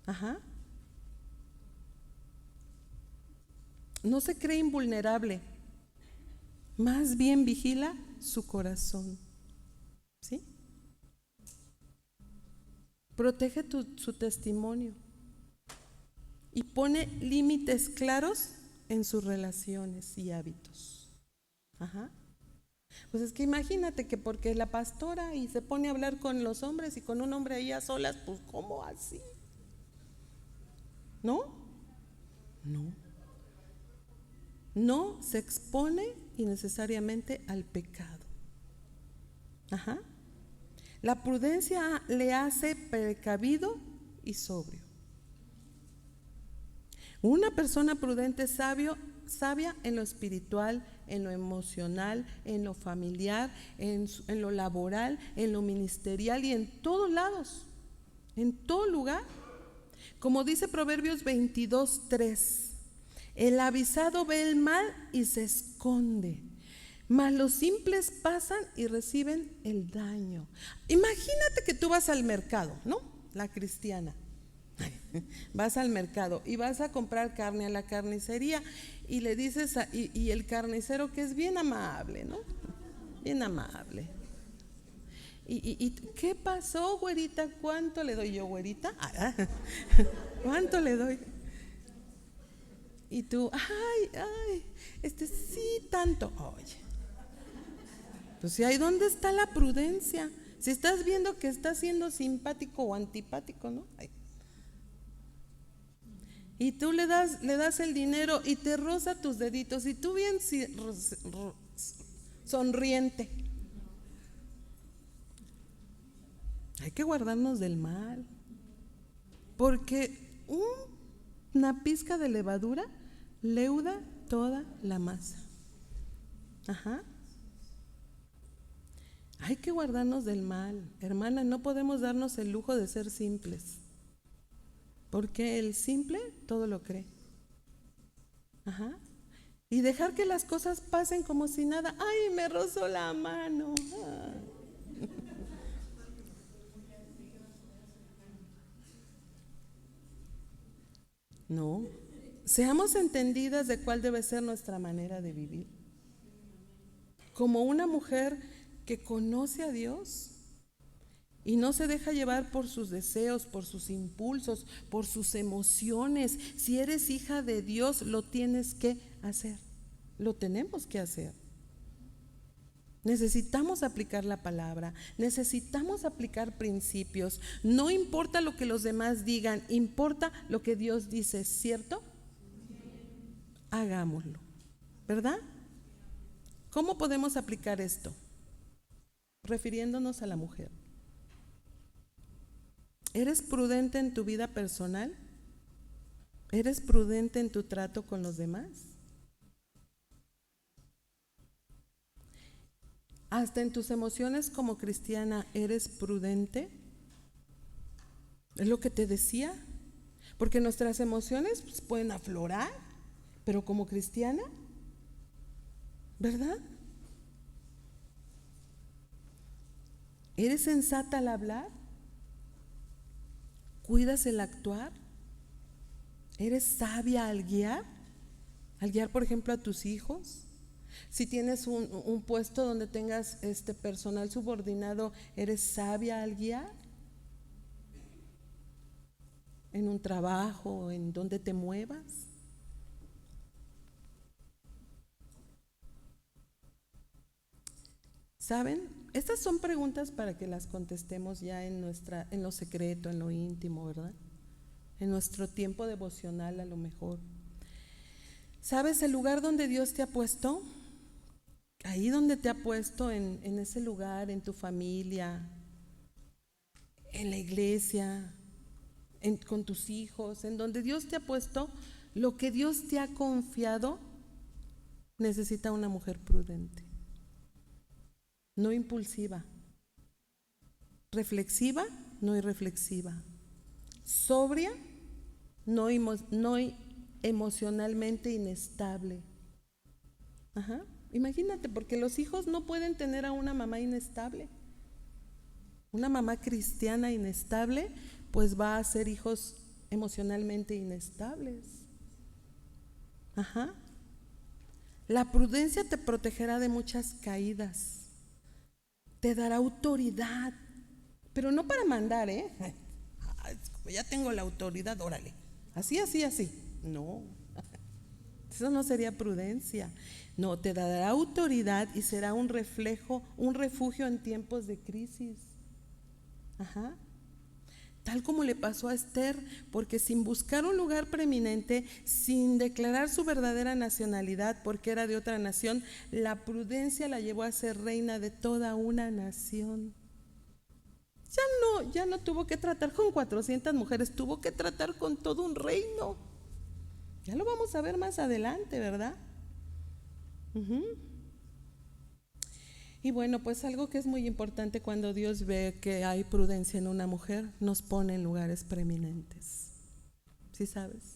A: Ajá. No se cree invulnerable, más bien vigila su corazón. ¿Sí? Protege su testimonio y pone límites claros en sus relaciones y hábitos. Ajá. Pues es que imagínate que porque la pastora y se pone a hablar con los hombres y con un hombre ahí a solas, pues ¿cómo así? ¿No? No se expone innecesariamente al pecado. Ajá. La prudencia le hace precavido y sobrio. Una persona prudente es sabia en lo espiritual, en lo emocional, en lo familiar, en lo laboral, en lo ministerial y en todos lados, en todo lugar. Como dice Proverbios 22:3, el avisado ve el mal y se esconde, mas los simples pasan y reciben el daño. Imagínate que tú vas al mercado, ¿no? La cristiana. Vas al mercado y vas a comprar carne a la carnicería y le dices y el carnicero, que es bien amable, ¿no? Bien amable. ¿Y qué pasó, güerita? ¿Cuánto le doy yo, güerita? ¿Cuánto le doy? Y tú, ay, sí, tanto. Oye, pues si ahí, ¿dónde está la prudencia? Si estás viendo que está siendo simpático o antipático, ¿no? Ay. Y tú le das el dinero y te roza tus deditos y tú bien sonriente. Hay que guardarnos del mal, porque una pizca de levadura leuda toda la masa. Ajá. Hay que guardarnos del mal, hermana. No podemos darnos el lujo de ser simples, porque el simple todo lo cree. Ajá. Y dejar que las cosas pasen como si nada. Ay, me rozó la mano. No. Seamos entendidas de cuál debe ser nuestra manera de vivir. como una mujer que conoce a Dios y no se deja llevar por sus deseos, por sus impulsos, por sus emociones. Si eres hija de Dios, lo tienes que hacer, lo tenemos que hacer. Necesitamos aplicar la palabra, necesitamos aplicar principios. No importa lo que los demás digan, importa lo que Dios dice, ¿cierto? Hagámoslo, ¿verdad? ¿Cómo podemos aplicar esto? Refiriéndonos a la mujer. ¿Eres prudente en tu vida personal? ¿Eres prudente en tu trato con los demás? Hasta en tus emociones como cristiana, ¿eres prudente? Es lo que te decía, porque nuestras emociones pues, pueden aflorar, pero como cristiana, ¿verdad? ¿Eres sensata al hablar? ¿Cuidas el actuar? ¿Eres sabia al guiar? Al guiar, por ejemplo, a tus hijos. Si tienes un puesto donde tengas personal subordinado, ¿eres sabia al guiar? En un trabajo, en donde te muevas. ¿Saben? Estas son preguntas para que las contestemos ya en lo secreto, en lo íntimo, ¿verdad? En nuestro tiempo devocional a lo mejor. ¿Sabes el lugar donde Dios te ha puesto? Ahí donde te ha puesto, en ese lugar, en tu familia, en la iglesia, con tus hijos, en donde Dios te ha puesto, lo que Dios te ha confiado, necesita una mujer prudente, no impulsiva, reflexiva, no irreflexiva, sobria, no emocionalmente inestable. Ajá. Imagínate, porque los hijos no pueden tener a una mamá inestable. Una mamá cristiana inestable, pues va a ser hijos emocionalmente inestables. Ajá. La prudencia te protegerá de muchas caídas. Te dará autoridad, pero no para mandar, ya tengo la autoridad, órale. Así. No. Eso no sería prudencia. No, te dará autoridad y será un reflejo, un refugio en tiempos de crisis. Ajá. Tal como le pasó a Esther, porque sin buscar un lugar preeminente, sin declarar su verdadera nacionalidad, porque era de otra nación, la prudencia la llevó a ser reina de toda una nación. Ya no tuvo que tratar con 400 mujeres, tuvo que tratar con todo un reino. Ya lo vamos a ver más adelante, ¿verdad? Y bueno, pues algo que es muy importante cuando Dios ve que hay prudencia en una mujer, nos pone en lugares preeminentes. ¿Sí sabes?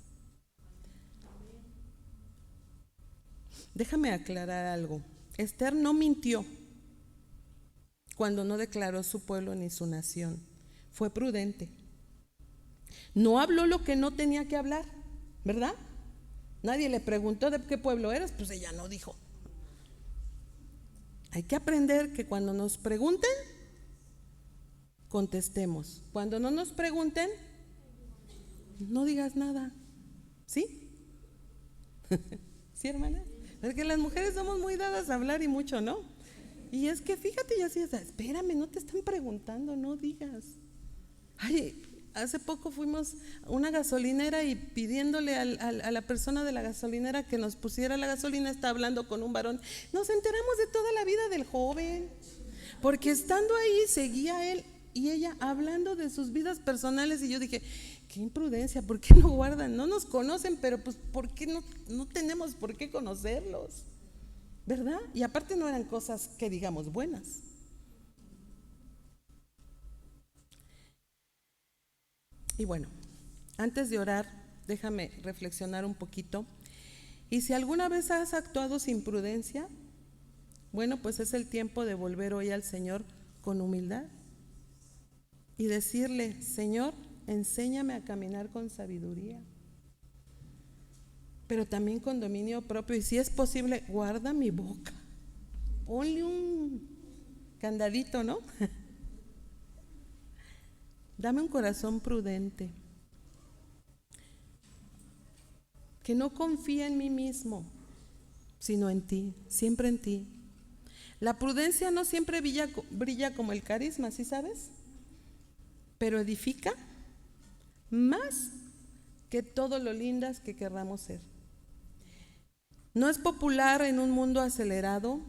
A: Déjame aclarar algo. Esther no mintió cuando no declaró su pueblo ni su nación. Fue prudente. No habló lo que no tenía que hablar, ¿verdad? Nadie le preguntó de qué pueblo eres, pues ella no dijo. Hay que aprender que cuando nos pregunten, contestemos. Cuando no nos pregunten, no digas nada. ¿Sí? ¿Sí, hermana? Porque las mujeres somos muy dadas a hablar y mucho, ¿no? Y es que fíjate, y así, espérame, no te están preguntando, no digas. Ay, hace poco fuimos a una gasolinera y pidiéndole a la persona de la gasolinera que nos pusiera la gasolina, está hablando con un varón. Nos enteramos de toda la vida del joven, porque estando ahí seguía él y ella hablando de sus vidas personales, y yo dije, qué imprudencia, ¿por qué no guardan? No nos conocen, pero pues ¿por qué no tenemos por qué conocerlos? ¿Verdad? Y aparte no eran cosas que digamos buenas. Y bueno, antes de orar, déjame reflexionar un poquito. Y si alguna vez has actuado sin prudencia, bueno, pues es el tiempo de volver hoy al Señor con humildad y decirle, Señor, enséñame a caminar con sabiduría, pero también con dominio propio, y si es posible, guarda mi boca. ponle un candadito, ¿no? Dame un corazón prudente, que no confía en mí mismo, sino en ti, siempre en ti. La prudencia no siempre brilla como el carisma, ¿sí sabes? Pero edifica más que todo lo lindas que querramos ser. No es popular en un mundo acelerado,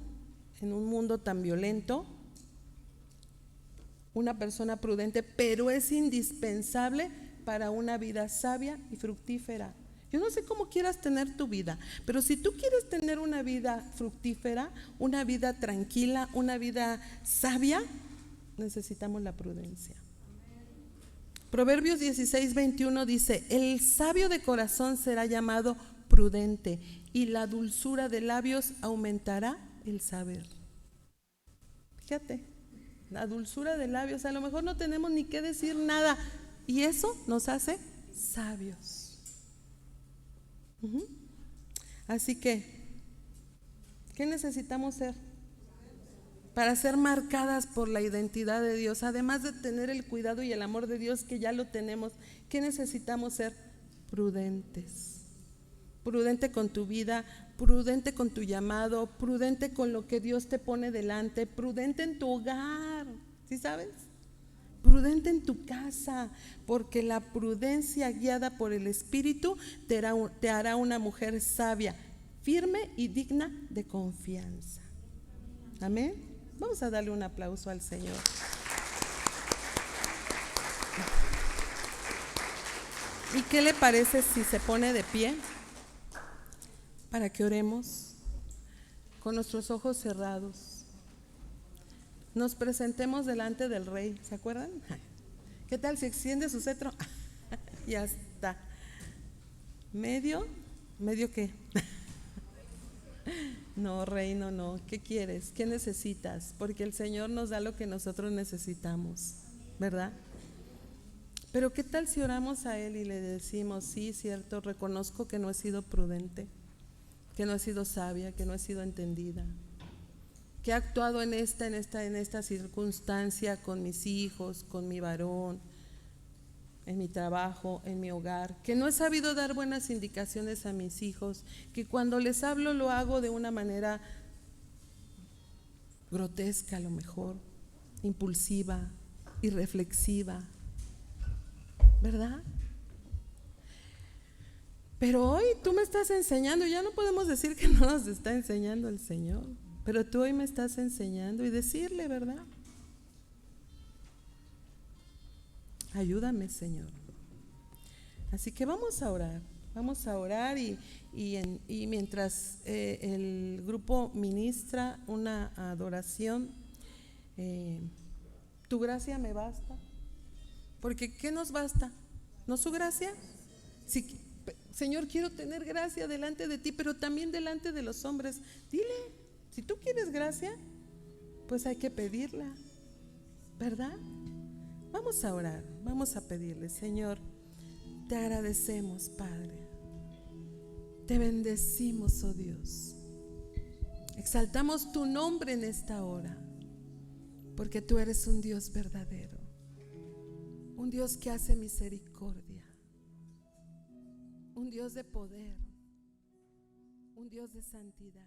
A: en un mundo tan violento, una persona prudente, pero es indispensable para una vida sabia y fructífera. Yo no sé cómo quieras tener tu vida, pero si tú quieres tener una vida fructífera, una vida tranquila, una vida sabia, necesitamos la prudencia. Proverbios 16:21 dice: el sabio de corazón será llamado prudente, y la dulzura de labios aumentará el saber. Fíjate, la dulzura de labios, a lo mejor no tenemos ni que decir nada, y eso nos hace sabios. Así que, ¿qué necesitamos ser? Para ser marcadas por la identidad de Dios, además de tener el cuidado y el amor de Dios que ya lo tenemos, ¿qué necesitamos ser? Prudentes. Prudente con tu vida, prudente con tu llamado, prudente con lo que Dios te pone delante, prudente en tu hogar, ¿sí sabes? Prudente en tu casa, porque la prudencia guiada por el Espíritu te hará una mujer sabia, firme y digna de confianza. Amén. Vamos a darle un aplauso al Señor. ¿Y qué le parece si se pone de pie para que oremos con nuestros ojos cerrados? Nos presentemos delante del Rey, ¿se acuerdan? ¿Qué tal si extiende su cetro? Ya está. ¿Medio qué? No, reino, no. ¿Qué quieres? ¿Qué necesitas? Porque el Señor nos da lo que nosotros necesitamos, ¿verdad? Pero ¿qué tal si oramos a Él y le decimos: sí, cierto, reconozco que no he sido prudente, que no he sido sabia, que no he sido entendida, que he actuado en esta circunstancia con mis hijos, con mi varón, en mi trabajo, en mi hogar, que no he sabido dar buenas indicaciones a mis hijos, que cuando les hablo lo hago de una manera grotesca, a lo mejor, impulsiva, irreflexiva, ¿verdad? Pero hoy tú me estás enseñando, ya no podemos decir que no nos está enseñando el Señor, pero tú hoy me estás enseñando y decirle, ¿verdad? Ayúdame, Señor. Así que vamos a orar y mientras el grupo ministra una adoración, tu gracia me basta, porque ¿qué nos basta? ¿No su gracia? Si, Señor, quiero tener gracia delante de ti, pero también delante de los hombres. Dile, si tú quieres gracia, pues hay que pedirla, ¿verdad? Vamos a orar, vamos a pedirle: Señor, te agradecemos, Padre, te bendecimos, oh Dios, exaltamos tu nombre en esta hora, porque tú eres un Dios verdadero, un Dios que hace misericordia, un Dios de poder, un Dios de santidad.